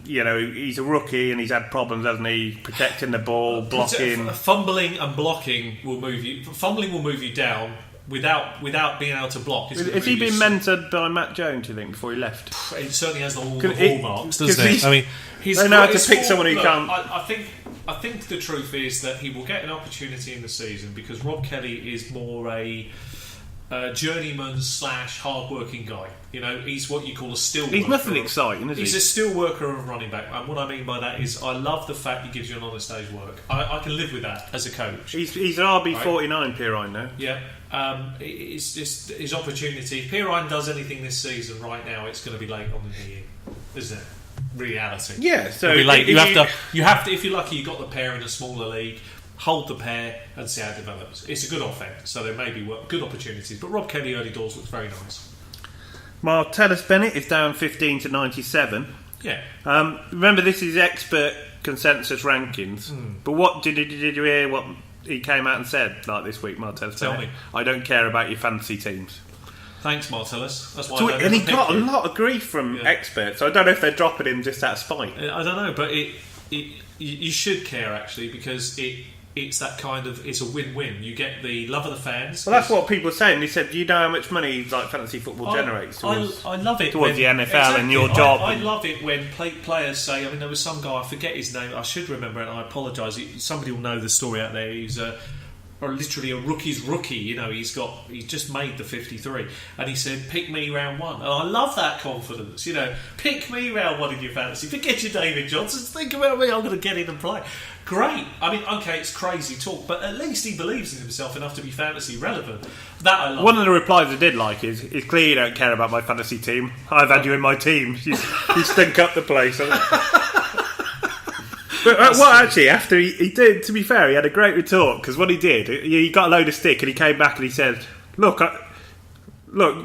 he's a rookie and he's had problems, hasn't he? Protecting the ball, blocking. Fumbling and blocking will move you. Fumbling will move you down without being able to block. Has he been mentored by Matt Jones, do you think, before he left? It certainly has all the hallmarks, doesn't it? I mean, they know how to pick someone who can't. I think the truth is that he will get an opportunity in the season because Rob Kelly is more a journeyman / hard-working guy. He's what you call a still worker. He's nothing exciting, is he? He's a still worker of running back. And what I mean by that is I love the fact he gives you an honest day's work. I can live with that as a coach. He's an RB49, Perine, though. Yeah. It's just his opportunity. If Perine does anything this season right now, it's going to be late on in the year, isn't it? Reality. Yeah, so it'll be late. You have to. If you're lucky, you got the pair in a smaller league. Hold the pair and see how it develops. It's a good offense, so there may be good opportunities. But Rob Kelly early doors looks very nice. Martellus Bennett is down 15 to 97. Yeah. Remember, this is expert consensus rankings. But what did you hear? What he came out and said this week, Martellus Bennett? Tell me. I don't care about your fantasy teams. Thanks, Martellus. That's why. And he got a lot of grief from experts. So I don't know if they're dropping him just out of spite. I don't know, but you should care actually because it's that kind of it's a win-win. You get the love of the fans. Well, that's what people are saying. They said, "Do you know how much money fantasy football generates?" I love it towards the NFL and your job. I love it when players say. I mean, there was some guy, I forget his name. I should remember it. And I apologise. Somebody will know the story out there. He's literally a rookie's rookie. He's just made the 53, and he said, "Pick me round one." And I love that confidence. Pick me round one in your fantasy. Forget your David Johnsons. Think about me. I'm going to get in and play. Great. I mean, okay, it's crazy talk, but at least he believes in himself enough to be fantasy relevant. That I love. One of the replies I did like is, "It's clear you don't care about my fantasy team. I've had you in my team. You stink up the place." But actually, after he did, to be fair, he had a great retort because what he did, he got a load of stick and he came back and he said, Look,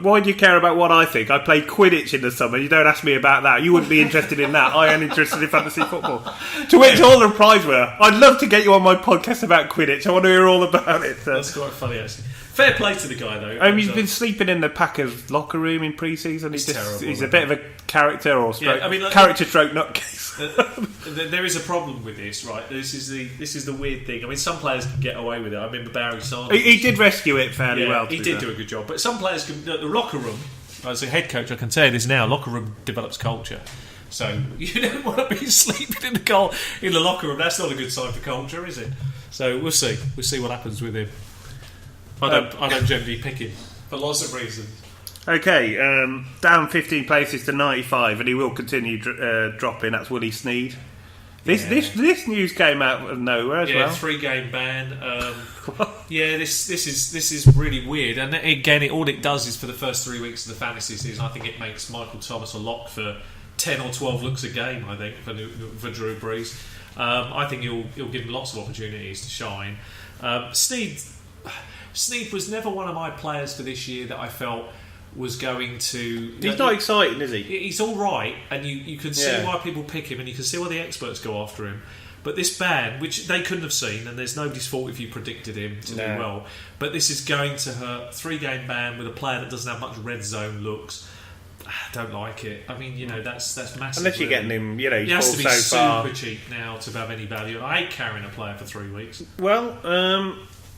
why do you care about what I think? I played Quidditch in the summer. You don't ask me about that. You wouldn't be interested in that. I am interested in fantasy football." To which all the replies were, "I'd love to get you on my podcast about Quidditch. I want to hear all about it." That's quite funny, actually. Fair play to the guy, though. He's been sleeping in the Packers' locker room in pre-season. He's a bit of a character character stroke nutcase. There is a problem with this, right? This is the weird thing. I mean, some players can get away with it. I remember Barry Sanders. He did rescue it fairly well. He did do a good job. But some players can. The locker room, as a head coach, I can tell you this now. Locker room develops culture. So you don't want to be sleeping in the locker room. That's not a good sign for culture, is it? So we'll see. We'll see what happens with him. I don't generally pick him for lots of reasons. Okay, down 15 places to 95, and he will continue dropping. That's Willie Sneed. This news came out of nowhere as well. 3-game ban. This is really weird. And again, all it does is for the first 3 weeks of the fantasy season, I think it makes Michael Thomas a lock for 10 or 12 looks a game. I think for Drew Brees. I think he'll give him lots of opportunities to shine. Sneed was never one of my players for this year that I felt was going to... He's not exciting, is he? He's all right, and you can see why people pick him, and you can see why the experts go after him. But this ban, which they couldn't have seen, and there's nobody's fault if you predicted him to do well, but this is going to hurt. 3-game ban with a player that doesn't have much red zone looks. I don't like it. I mean, that's massive. Unless you're getting him, he has to be so super cheap now to have any value. And I hate carrying a player for 3 weeks. Well,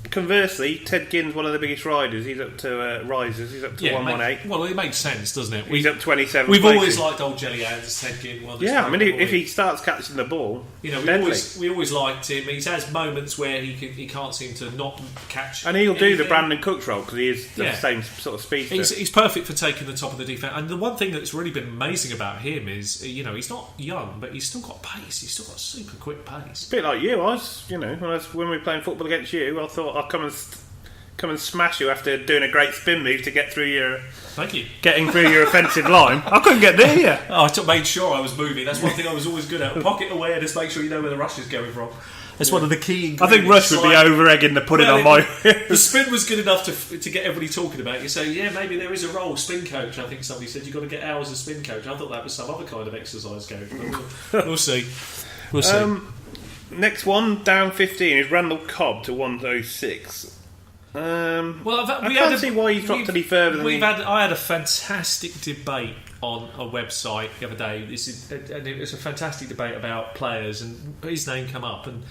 Conversely, Ted Ginn's one of the biggest riders. He's up to risers. He's up to 118. Well, it makes sense, doesn't it? He's up 27. We've always liked old Jelly Hands, Ted Ginn. Yeah, I mean, if he starts catching the ball, we always liked him. He has moments where he can't seem to not catch, and he'll anything. do the Brandon Cooks role because he is the same sort of speedster. He's perfect for taking the top of the defence. And the one thing that's really been amazing about him is, he's not young, but he's still got pace. He's still got super quick pace. A bit like you. When we were playing football against you, I thought I'd come and smash you after doing a great spin move to get through your. Thank you. Getting through your offensive line. I couldn't get there yet. I made sure I was moving. That's one thing I was always good at. Pocket awareness, make sure you know where the rush is going from. That's one of the key ingredients. I think Rush would be over-egging the pudding on my... The spin was good enough to get everybody talking about you. So, maybe there is a role, spin coach. I think somebody said you've got to get hours of spin coach. I thought that was some other kind of exercise coach. But we'll see. We'll see. Next one, down 15, is Randall Cobb to 106. I can't see why he's dropped any further than I had a fantastic debate on a website the other day. And it was a fantastic debate about players, and his name came up, and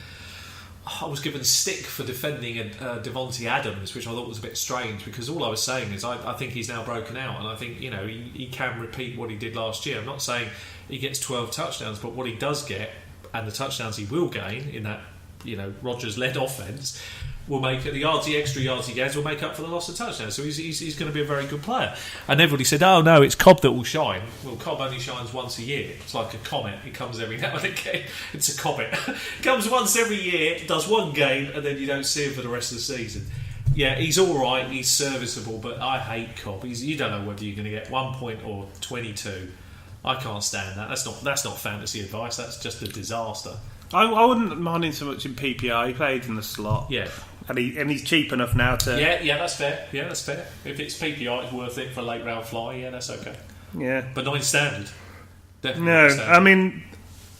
I was given stick for defending Devonta Adams, which I thought was a bit strange, because all I was saying is I think he's now broken out, and I think he can repeat what he did last year. I'm not saying he gets 12 touchdowns, but what he does get, and the touchdowns he will gain in that Rodgers-led offence, will make the extra yards he gets will make up for the loss of touchdowns. So he's going to be a very good player. And everybody said, "Oh no, it's Cobb that will shine." Well, Cobb only shines once a year. It's like a comet. It comes every now and again. It's a comet. It comes once every year, does one game, and then you don't see him for the rest of the season. Yeah, he's all right. He's serviceable, but I hate Cobb. You don't know whether you're going to get 1 point or 22. I can't stand that. That's not fantasy advice. That's just a disaster. I wouldn't mind him so much in PPR. He played in the slot. Yeah. And he's cheap enough now to... Yeah, that's fair. Yeah, that's fair. If it's PPR, it's worth it for a late round fly. Yeah, that's okay. Yeah. But not in standard. Definitely no, not in standard. I mean...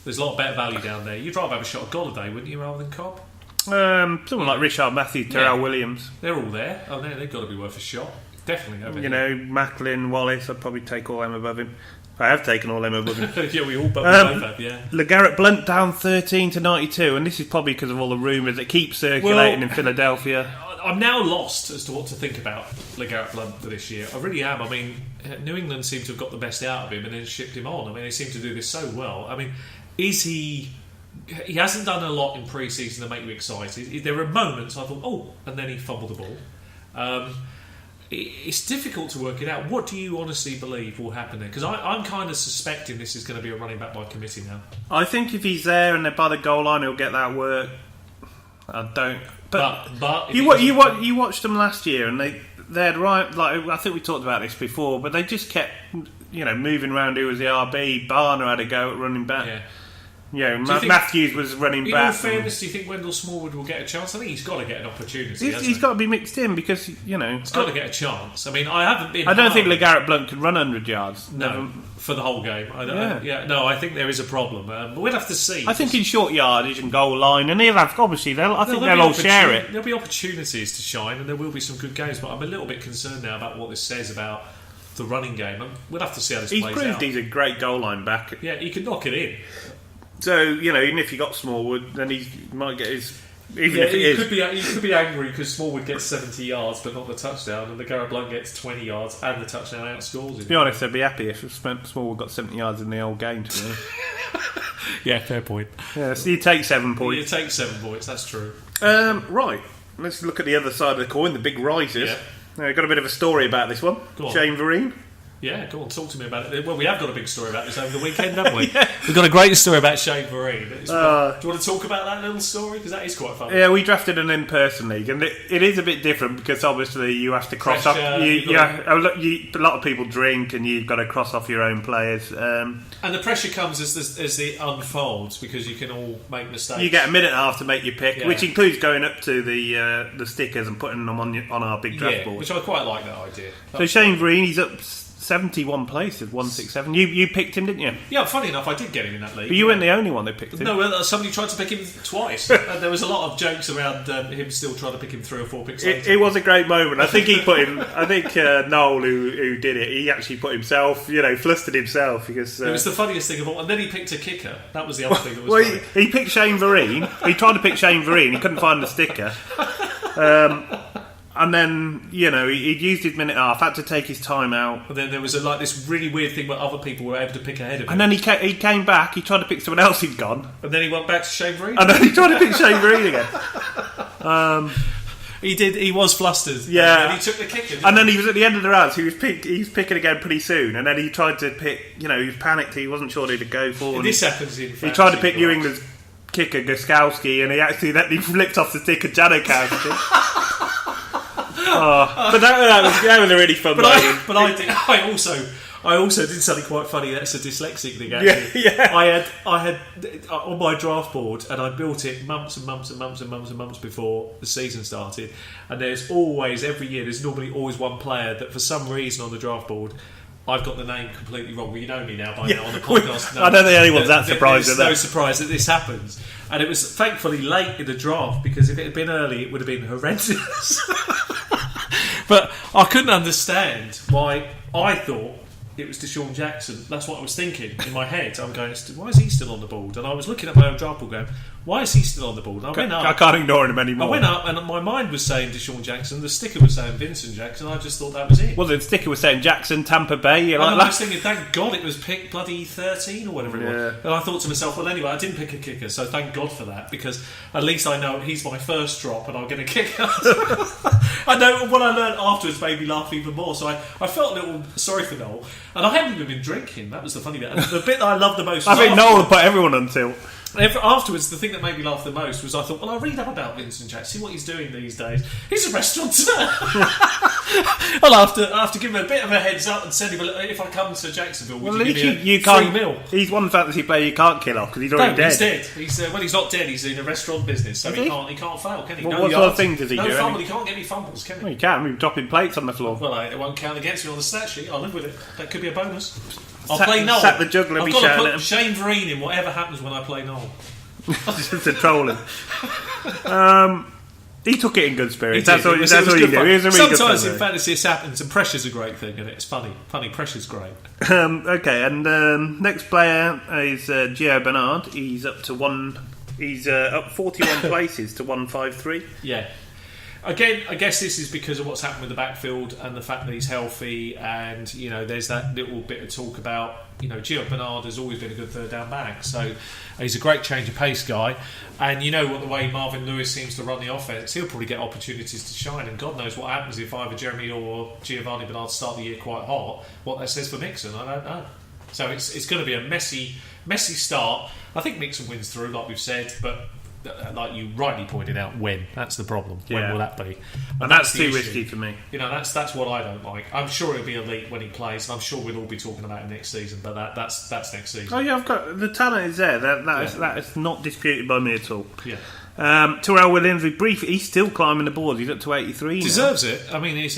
There's a lot of better value down there. You'd rather have a shot at Golladay, wouldn't you, rather than Cobb? Someone like Richard Matthews, Terrell Williams. They're all there. Oh, no, they've got to be worth a shot. Definitely over here. Macklin, Wallace, I'd probably take all them above him. I have taken all them above him. Yeah, we both have, yeah. Garrett Blount down 13 to 92, and this is probably because of all the rumours that keep circulating in Philadelphia. I'm now lost as to what to think about Garrett Blount for this year. I really am. I mean, New England seem to have got the best out of him and then shipped him on. I mean, they seem to do this so well. I mean, is he... He hasn't done a lot in pre-season to make you excited. There are moments I thought, and then he fumbled the ball. It's difficult to work it out. What do you honestly believe will happen there? Because I'm kind of suspecting this is going to be a running back by committee now. I think if he's there and they're by the goal line, he'll get that work. I don't. But you watched them last year, and they're right. Like I think we talked about this before, but they just kept moving around. Who was the RB? Barner had a go at running back. Yeah. Yeah, Matthews was running back. In all fairness, do you think Wendell Smallwood will get a chance? I think he's got to get an opportunity. He's got to be mixed in because he's got to get a chance. I mean, I haven't been. I don't think LeGarrette Blount can run 100 yards. No, for the whole game. I think there is a problem. But we'll have to see. I think in short yardage and goal line, and he'll have obviously. They'll all share it. There'll be opportunities to shine, and there will be some good games. But I'm a little bit concerned now about what this says about the running game. We'll have to see how this plays out. He's proved he's a great goal line back. Yeah, he can knock it in. So, even if you got Smallwood, then he might get his... He could be angry because Smallwood gets 70 yards but not the touchdown, and the Garrett Blount gets 20 yards and the touchdown outscores him. To be honest, I'd be happy if Smallwood got 70 yards in the whole game, to me. Yeah, fair point. Yeah, so you take 7 points. You take 7 points, that's true. Right, let's look at the other side of the coin, the big risers. Yeah. I've got a bit of a story about this one. Go on. Shane Vereen. Yeah, go on, talk to me about it. Well, we have got a big story about this over the weekend, haven't we? Yeah. We've got a great story about Shane Vereen. Do you want to talk about that little story? Because that is quite fun. Yeah, we drafted an in-person league, and it is a bit different because obviously you have to cross off. A lot of people drink, and you've got to cross off your own players. And the pressure comes as it unfolds because you can all make mistakes. You get a minute and a half to make your pick, which includes going up to the stickers and putting them on our big draft board. Which I quite like that idea. So Shane Vereen, he's up 71 places, 167. You picked him, didn't you? Yeah, funny enough, I did get him in that league. But you weren't the only one that picked him. No, somebody tried to pick him twice. And there was a lot of jokes around him still trying to pick him 3 or 4 picks later. It was a great moment. I think he put him. I think Noel, who did it, he actually put himself, flustered himself because it was the funniest thing of all. And then he picked a kicker. That was the other thing that was funny. He picked Shane Vereen. He tried to pick Shane Vereen. He couldn't find the sticker. And then, he'd used his minute and a half, had to take his time out. And then there was this really weird thing where other people were able to pick ahead of him. And then he came back, he tried to pick someone else who'd gone. And then he went back to Shane Vereen. And then he tried to pick Shane Vereen again. He did. He was flustered. Yeah. And he took the kick. And then he was at the end of the round, so he was picking again pretty soon. And then he tried to pick, he was panicked, he wasn't sure who to go for. And this happens in He tried to pick New England's kicker, Gostkowski, and he accidentally flipped off the stick of Janikowski. But that was a really fun moment. I also did something quite funny. That's a dyslexic thing, actually. Yeah. I had on my draft board, and I built it months before the season started. And there's always, every year, there's normally always one player that for some reason on the draft board, I've got the name completely wrong. Well, you know me now by now on the podcast. I don't think anyone's that surprised at that. There's no surprise that this happens. And it was thankfully late in the draft, because if it had been early, it would have been horrendous. But I couldn't understand why I thought it was Deshaun Jackson. That's what I was thinking in my head. I'm going, why is he still on the board? And I was looking at my own draft board going, why is he still on the board? And I went up. I can't ignore him anymore. I went up and my mind was saying Deshaun Jackson. The sticker was saying Vincent Jackson. I just thought that was it. Well, the sticker was saying Jackson, Tampa Bay. And I was thinking, thank God it was picked bloody 13 or whatever it was. And I thought to myself, well, anyway, I didn't pick a kicker, so thank God for that, because at least I know he's my first drop and I'll get a kicker. I know what I learned afterwards made me laugh even more, so I felt a little sorry for Noel. And I hadn't even been drinking. That was the funny bit. And the bit that I loved the most was I think Noel put everyone on tilt. Afterwards, the thing that made me laugh the most was I thought, well, I'll read up about Vincent Jackson, see what he's doing these days. He's a restaurateur. I'll have to give him a bit of a heads up and send him, if I come to Jacksonville, would you give me a $3 million? He's one fantasy player you can't kill off because he's already dead. He's dead. He's not dead. He's in a restaurant business, so he can't fail, can he? Well, what sort of things does he do? No fumble. He can't get any fumbles, can he? Well, he can. He's dropping plates on the floor. Well, it won't count against me on the stat sheet. I'll live with it. That could be a bonus. I'll play Noel. Sack the juggler. I've got to put Shane Vereen in whatever happens when I play Noel. Just to troll him. He took it in good spirits. That's all you do. Sometimes in fantasy this happens, and pressure's a great thing, and it's funny. Pressure's great. Okay, and next player is Gio Bernard. He's up to He's up 41 places to 153. Yeah. Again, I guess this is because of what's happened with the backfield and the fact that he's healthy, and there's that little bit of talk about Gio Bernard has always been a good third down back, so he's a great change of pace guy, and what the way Marvin Lewis seems to run the offense, he'll probably get opportunities to shine, and God knows what happens if either Jeremy or Giovanni Bernard start the year quite hot. What that says for Mixon, I don't know. So it's going to be a messy start. I think Mixon wins through, like we've said, but like you rightly pointed out, when that's the problem. When will that be? And that's too risky for me. That's what I don't like. I'm sure he'll be elite when he plays, and I'm sure we'll all be talking about it next season. But that's next season. Oh yeah, I've got the talent is there. That is not disputed by me at all. Yeah. Terrell Williams, he's still climbing the board. He's up to 83. Deserves it. I mean, he's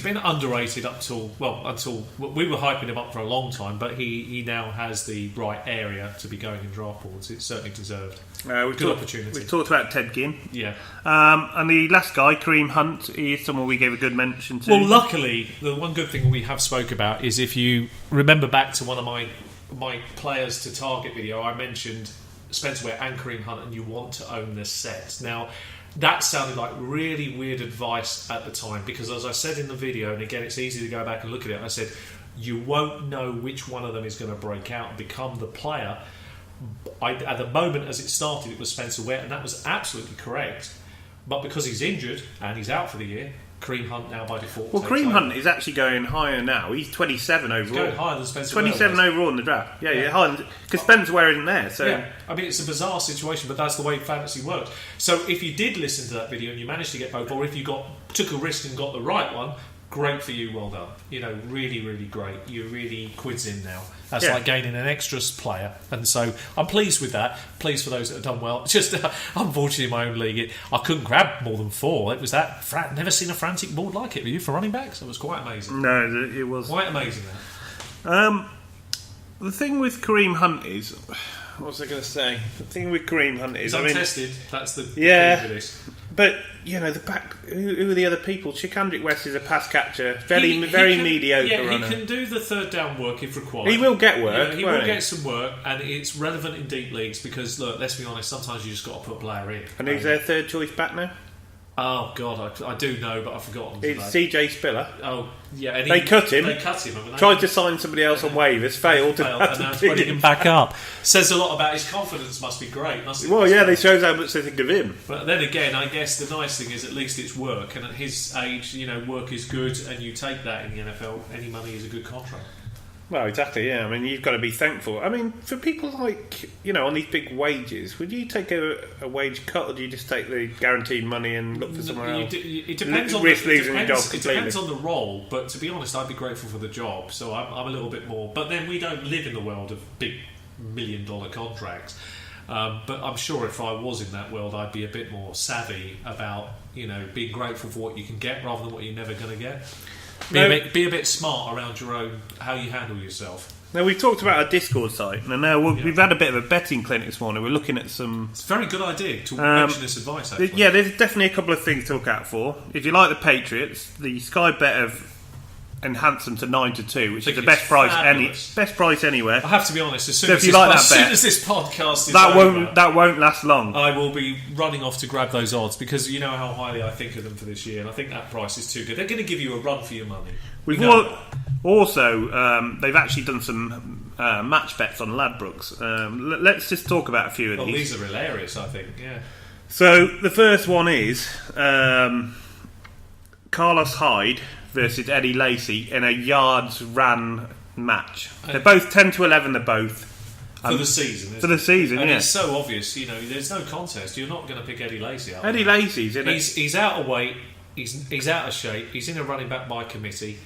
been underrated until we were hyping him up for a long time, but he now has the right area to be going in draft boards. It's certainly deserved. Opportunity. We've talked about Ted Ginn. Yeah. And the last guy, Kareem Hunt, he is someone we gave a good mention to. Well, luckily, the one good thing we have spoke about is if you remember back to one of my players to target video, I mentioned Spencer Ware and Kareem Hunt, and you want to own this set. Now, that sounded like really weird advice at the time, because as I said in the video, and again, it's easy to go back and look at it, I said, you won't know which one of them is going to break out and become the player. At the moment as it started, it was Spencer Ware, and that was absolutely correct. But because he's injured and he's out for the year, Kareem Hunt now by default. Well, Kareem Hunt is actually going higher now. He's 27 overall. He's going higher than Spencer 27 Ware overall in the draft. Yeah, higher because Spencer Ware isn't there. So yeah. I mean, it's a bizarre situation, but that's the way fantasy works. So if you did listen to that video and you managed to get both, or if you took a risk and got the right one, great for you, well done. Really, really great. You're really quids in now. That's like gaining an extras player, and so I'm pleased with that. Pleased for those that have done well. It's just unfortunately in my own league, I couldn't grab more than 4. It was that never seen a frantic board like it. Were you for running backs? It was quite amazing. No, it was quite amazing. That. The thing with Kareem Hunt is, what was I going to say? The thing with Kareem Hunt is, he's untested. That's the thing for this. But the back. Who are the other people? Chikandrick West is a pass catcher, very mediocre runner. He can do the third down work if required. He will get work. He will get some work, and it's relevant in deep leagues because look, let's be honest. Sometimes you just got to put a player in. And who's their third choice back now? Oh God, I do know, but I've forgotten. It's CJ Spiller. Oh yeah, and they cut him. They cut him. Tried to sign somebody else on waivers, failed, and now it's putting him back up. Says a lot about his confidence. Must be great. Well, yeah, they shows how much they think of him. But then again, I guess the nice thing is at least it's work, and at his age, work is good, and you take that in the NFL. Any money is a good contract. Well, exactly, yeah. I mean, you've got to be thankful. I mean, for people like, on these big wages, would you take a wage cut, or do you just take the guaranteed money and look for somewhere else? It depends on risk losing your job completely. It depends on the role, but to be honest, I'd be grateful for the job, so I'm a little bit more. But then we don't live in the world of big $1 million contracts. But I'm sure if I was in that world, I'd be a bit more savvy about, being grateful for what you can get rather than what you're never going to get. Be a bit smart around your own, how you handle yourself. Now, we've talked about our Discord site, and now we've had a bit of a betting clinic this morning. We're looking at some... It's a very good idea to mention this advice, actually. Yeah, there's definitely a couple of things to look out for. If you like the Patriots, the Sky Bet have enhanced them to 9-2, which is the best price anywhere. I have to be honest, as soon as this podcast is that won't last long. I will be running off to grab those odds, because you know how highly I think of them for this year, and I think that price is too good. They're going to give you a run for your money. Also, they've actually done some match bets on Ladbrokes. Let's just talk about a few of these. Well, these are hilarious, I think, yeah. So, the first one is Carlos Hyde versus Eddie Lacy in a yards ran match. They're both 10-11, they're both. For the season. For the season, and yeah. It's so obvious, there's no contest. You're not going to pick Eddie Lacy up. Eddie Lacy's in it. He's out of weight, he's out of shape, he's in a running back by committee.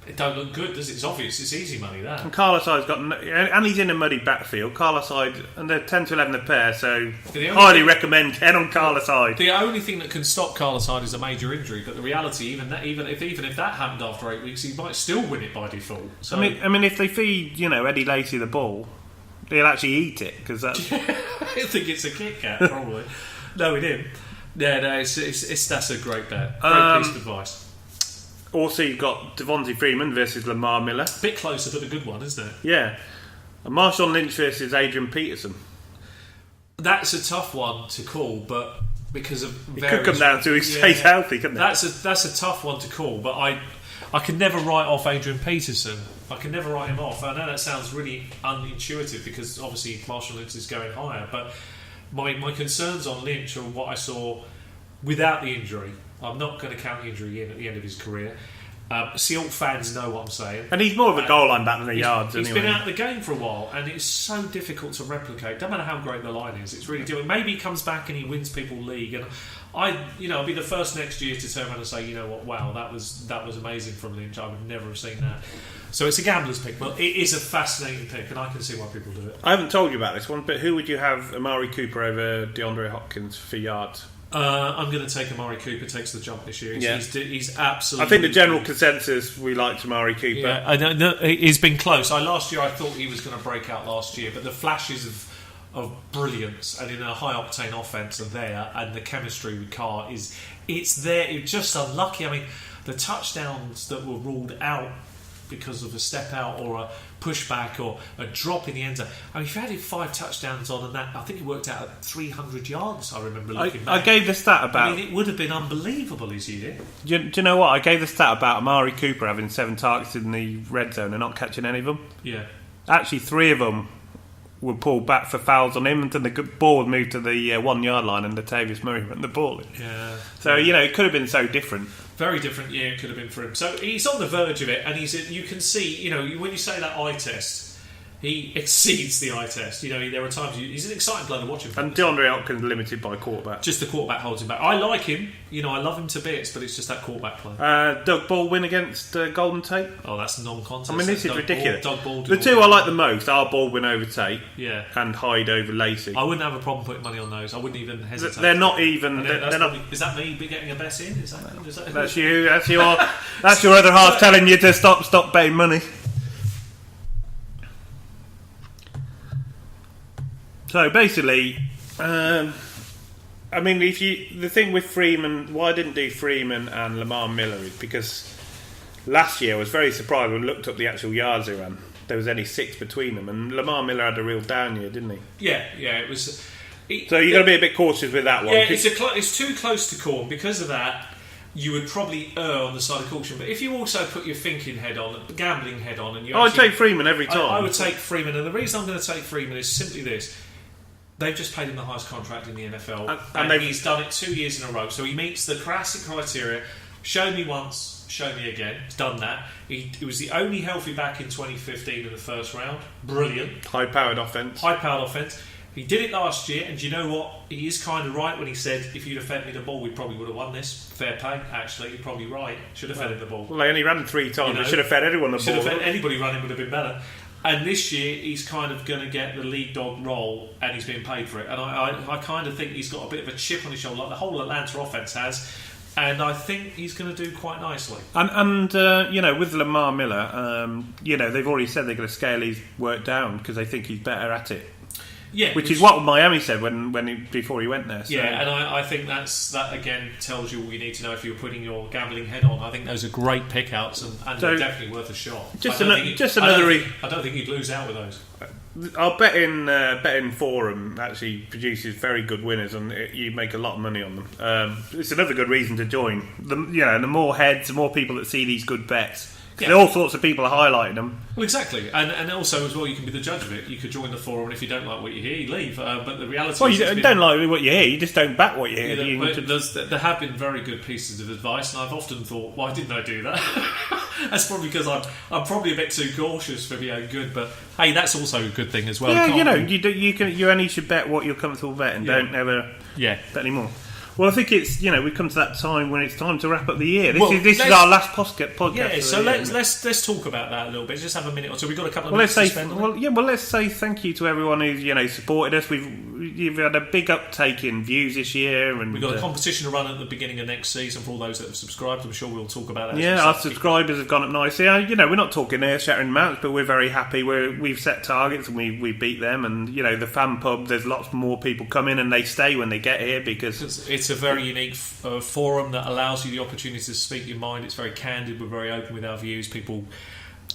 It don't look good, does it? It's obvious. It's easy money, that. And Carlos Hyde's got... And he's in a muddy backfield. Carlos Hyde... And they're 10-11 a pair, so... Highly recommend 10 on Carlos Hyde. The only thing that can stop Carlos Hyde is a major injury, but the reality, even if that happened after 8 weeks, he might still win it by default. So, I mean, if they feed, Eddie Lacy the ball, he'll actually eat it, because that's... I think it's a Kit Kat, probably. No, he didn't. Yeah, no, that's a great bet. Great piece of advice. Also, you've got Devonta Freeman versus Lamar Miller. Bit closer, but a good one, isn't it? Yeah. And Marshawn Lynch versus Adrian Peterson. That's a tough one to call, but because of it could come down to he stays healthy, couldn't it? That's a tough one to call, but I can never write off Adrian Peterson. I can never write him off. I know that sounds really unintuitive because obviously Marshawn Lynch is going higher, but my concerns on Lynch are what I saw without the injury. I'm not going to count the injury in at the end of his career. Seahawks fans know what I'm saying. And he's more of a goal line back than the yards He's anyway. been out of the game for a while, and it's so difficult to replicate. Don't matter how great the line is, it's really difficult. Maybe he comes back and he wins people league, and I'll be the first next year to turn around and say, you know what, wow, that was amazing from Lynch. I would never have seen that. So it's a gambler's pick, but it is a fascinating pick, and I can see why people do it. I haven't told you about this one, but who would you have Amari Cooper over DeAndre Hopkins for yards? I'm going to take Amari Cooper. Takes the jump this year. He's absolutely. I think the general consensus we liked Amari Cooper. Yeah, I know he's been close. Last year I thought he was going to break out last year, but the flashes of brilliance and in a high octane offense are there, and the chemistry with Carr it's there. It's just unlucky. I mean, the touchdowns that were ruled out because of a step out or a pushback or a drop in the end zone. I mean, if you added 5 touchdowns on, and that, I think it worked out at 300 yards. I remember looking back. I gave the stat about. I mean, it would have been unbelievable his year. Do you know what? I gave the stat about Amari Cooper having 7 targets in the red zone and not catching any of them. Yeah. Actually, 3 of them were pulled back for fouls on him, and then the ball would move to the 1 yard line, and Latavius Murray went the ball in. Yeah. So it could have been so different. Very different year it could have been for him. So he's on the verge of it, and you can see, when you say that eye test, he exceeds the eye test. There are times he's an exciting player to watch him. And DeAndre Hopkins limited by quarterback. Just the quarterback holds him back. I like him. I love him to bits, but it's just that quarterback play. Doug Baldwin against Golden Tate. Oh, that's non-contest. I mean, this is ridiculous. Doug Baldwin. The two I like the most are Baldwin over Tate, and Hyde over Lacy. I wouldn't have a problem putting money on those. I wouldn't even hesitate. They're not even. Is that me getting a bet in? That's you. That's your other half telling you to stop betting money. So basically, the thing with Freeman, why I didn't do Freeman and Lamar Miller is because last year I was very surprised when I looked up the actual yards they ran. There was only 6 between them, and Lamar Miller had a real down year, didn't he? Yeah, it was. So you've got to be a bit cautious with that one. Yeah, it's too close to corn. Because of that, you would probably err on the side of caution. But if you also put your thinking head on, the gambling head on, and you I'd take Freeman every time. I would take Freeman, and the reason I'm going to take Freeman is simply this. They've just paid him the highest contract in the NFL, and he's done it 2 years in a row. So he meets the classic criteria. Show me once, show me again. He's done that. He was the only healthy back in 2015 in the first round. Brilliant. High-powered offence. He did it last year, and do you know what? He is kind of right when he said, if you'd have fed me the ball, we probably would have won this. Fair play, actually. You're probably right. Should have fed him the ball. Well, they only ran 3 times. They should have fed everyone the ball. Should have fed anybody running would have been better. And this year, he's kind of going to get the lead dog role, and he's being paid for it. And I kind of think he's got a bit of a chip on his shoulder, like the whole Atlanta offence has. And I think he's going to do quite nicely. And with Lamar Miller, they've already said they're going to scale his work down because they think he's better at it. Yeah, which is what Miami said before he went there. So. Yeah, and I think that again tells you all you need to know if you're putting your gambling head on. I think those are great pickouts and they're definitely worth a shot. I don't think you'd lose out with those. Our betting forum actually produces very good winners, and you make a lot of money on them. It's another good reason to join. The more heads, the more people that see these good bets. Yeah. All sorts of people are highlighting them. Well, exactly, and also as well, you can be the judge of it. You could join the forum, and if you don't like what you hear, you leave. But the reality is, you don't like what you hear. You just don't back what you hear. There have been very good pieces of advice, and I've often thought, why didn't I do that? That's probably because I'm probably a bit too cautious for being good. But hey, that's also a good thing as well. Yeah, you only should bet what you're comfortable betting. Don't ever bet anymore. Well, I think it's we've come to that time when it's time to wrap up the year. This is our last podcast. Yeah, so let's talk about that a little bit. Just have a minute or two. We've got a couple of minutes to spend on it. Let's say thank you to everyone who's supported us. You've had a big uptake in views this year, and we've got a competition to run at the beginning of next season for all those that have subscribed. I'm sure we'll talk about that. Yeah, our subscribers have gone up nicely. We're not talking earth-shattering amounts, but we're very happy. We've set targets and we beat them. And the fan pub, there's lots more people come in and they stay when they get here because it's a very unique forum that allows you the opportunity to speak your mind. It's very candid. We're very open with our views.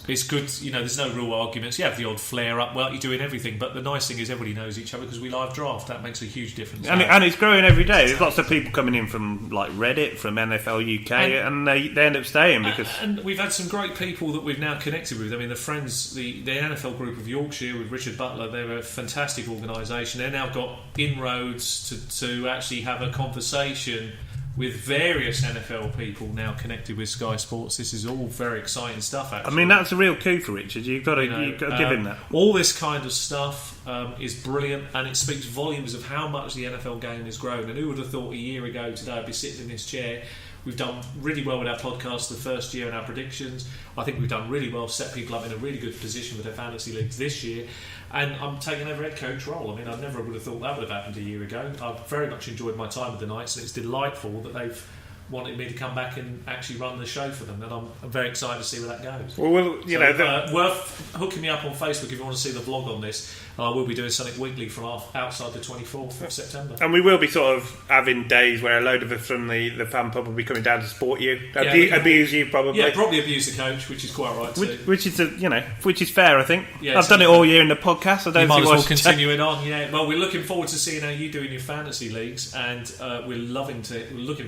It's good, there's no real arguments. You have the odd flare up, well, you're doing everything, but the nice thing is everybody knows each other because we live draft. That makes a huge difference. And it's growing every day. There's lots of people coming in from like Reddit, from NFL UK, and they end up staying because... And we've had some great people that we've now connected with. I mean, the friends, the NFL group of Yorkshire with Richard Butler, they're a fantastic organisation. They've now got inroads to actually have a conversation with various NFL people now connected with Sky Sports. This is all very exciting stuff, actually. I mean, that's a real coup for Richard. You've got to give him that. All this kind of stuff is brilliant, and it speaks volumes of how much the NFL game has grown. And who would have thought a year ago today I'd be sitting in this chair? We've done really well with our podcast the first year and our predictions. I think we've done really well, set people up in a really good position with their fantasy leagues this year. And I'm taking over head coach role. I mean, I never would have thought that would have happened a year ago. I've very much enjoyed my time with the Knights, and it's delightful that they've wanted me to come back and actually run the show for them, and I'm very excited to see where that goes. Well, worth hooking me up on Facebook if you want to see the vlog on this. I will be doing something weekly from outside the 24th of September. And we will be sort of having days where a load of us from the fan pub will be coming down to support you, abuse you probably. Yeah, probably abuse the coach, which is quite right too. Which is fair, I think. Yeah, I've done it all year in the podcast. I don't might as well continue it on. Yeah, well, we're looking forward to seeing how you do in your fantasy leagues, and we're looking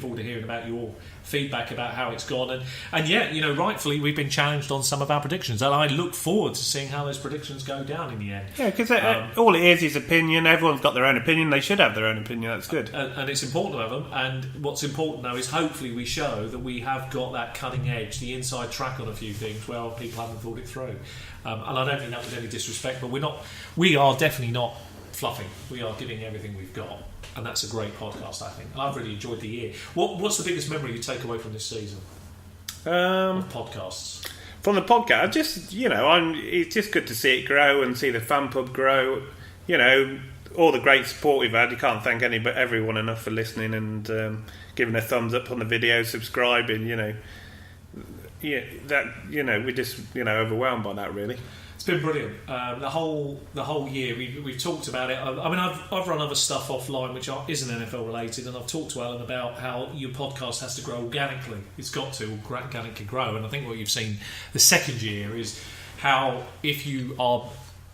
forward to hearing about your feedback about how it's gone, and rightfully we've been challenged on some of our predictions, and I look forward to seeing how those predictions go down in the end. Yeah, because all it is opinion. Everyone's got their own opinion. They should have their own opinion. That's good, and it's important to have them. And what's important now is hopefully we show that we have got that cutting edge, the inside track on a few things. Well, people haven't thought it through, and I don't mean that with any disrespect, but we are definitely not fluffing. We are giving everything we've got. And that's a great podcast, I think. And I've really enjoyed the year. What's the biggest memory you take away from this season? Of podcasts. From the podcast, it's just good to see it grow and see the fan pub grow. All the great support we've had. You can't thank everyone enough for listening and giving a thumbs up on the video, subscribing. We're just overwhelmed by that, really. It's been brilliant. The whole year we've talked about it. I mean, I've run other stuff offline which isn't NFL related, and I've talked to Alan about how your podcast has to grow organically. It's got to organically grow, and I think what you've seen the second year is how if you are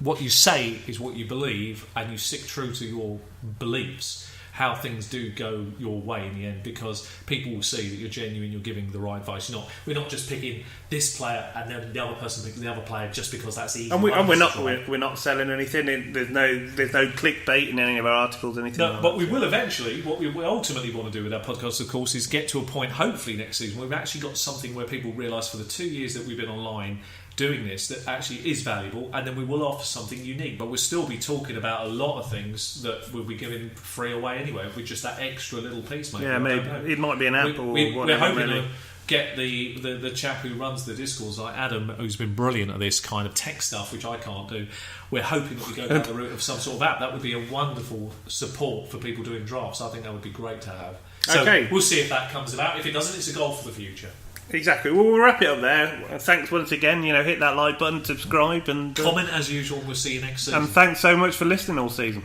what you say is what you believe, and you stick true to your beliefs, how things do go your way in the end, because people will see that you're genuine, you're giving the right advice. We're not just picking this player and then the other person picks the other player just because that's easy. And we're not selling anything. There's no clickbait in any of our articles, anything. No, like but we will eventually. What we ultimately want to do with our podcast, of course, is get to a point, hopefully next season, where we've actually got something where people realise for the 2 years that we've been online doing this, that actually is valuable, and then we will offer something unique. But we'll still be talking about a lot of things that we'll be giving free away anyway, with just that extra little piece. Maybe. Yeah, maybe it might be an app or whatever. We're hoping to get the chap who runs the Discords, like Adam, who's been brilliant at this kind of tech stuff, which I can't do. We're hoping that we go down the route of some sort of app. That would be a wonderful support for people doing drafts. I think that would be great to have. So okay. We'll see if that comes about. If it doesn't, it's a goal for the future. Exactly. Well, we'll wrap it up there. Thanks once again. Hit that like button, subscribe, and comment as usual. We'll see you next season. And thanks so much for listening all season.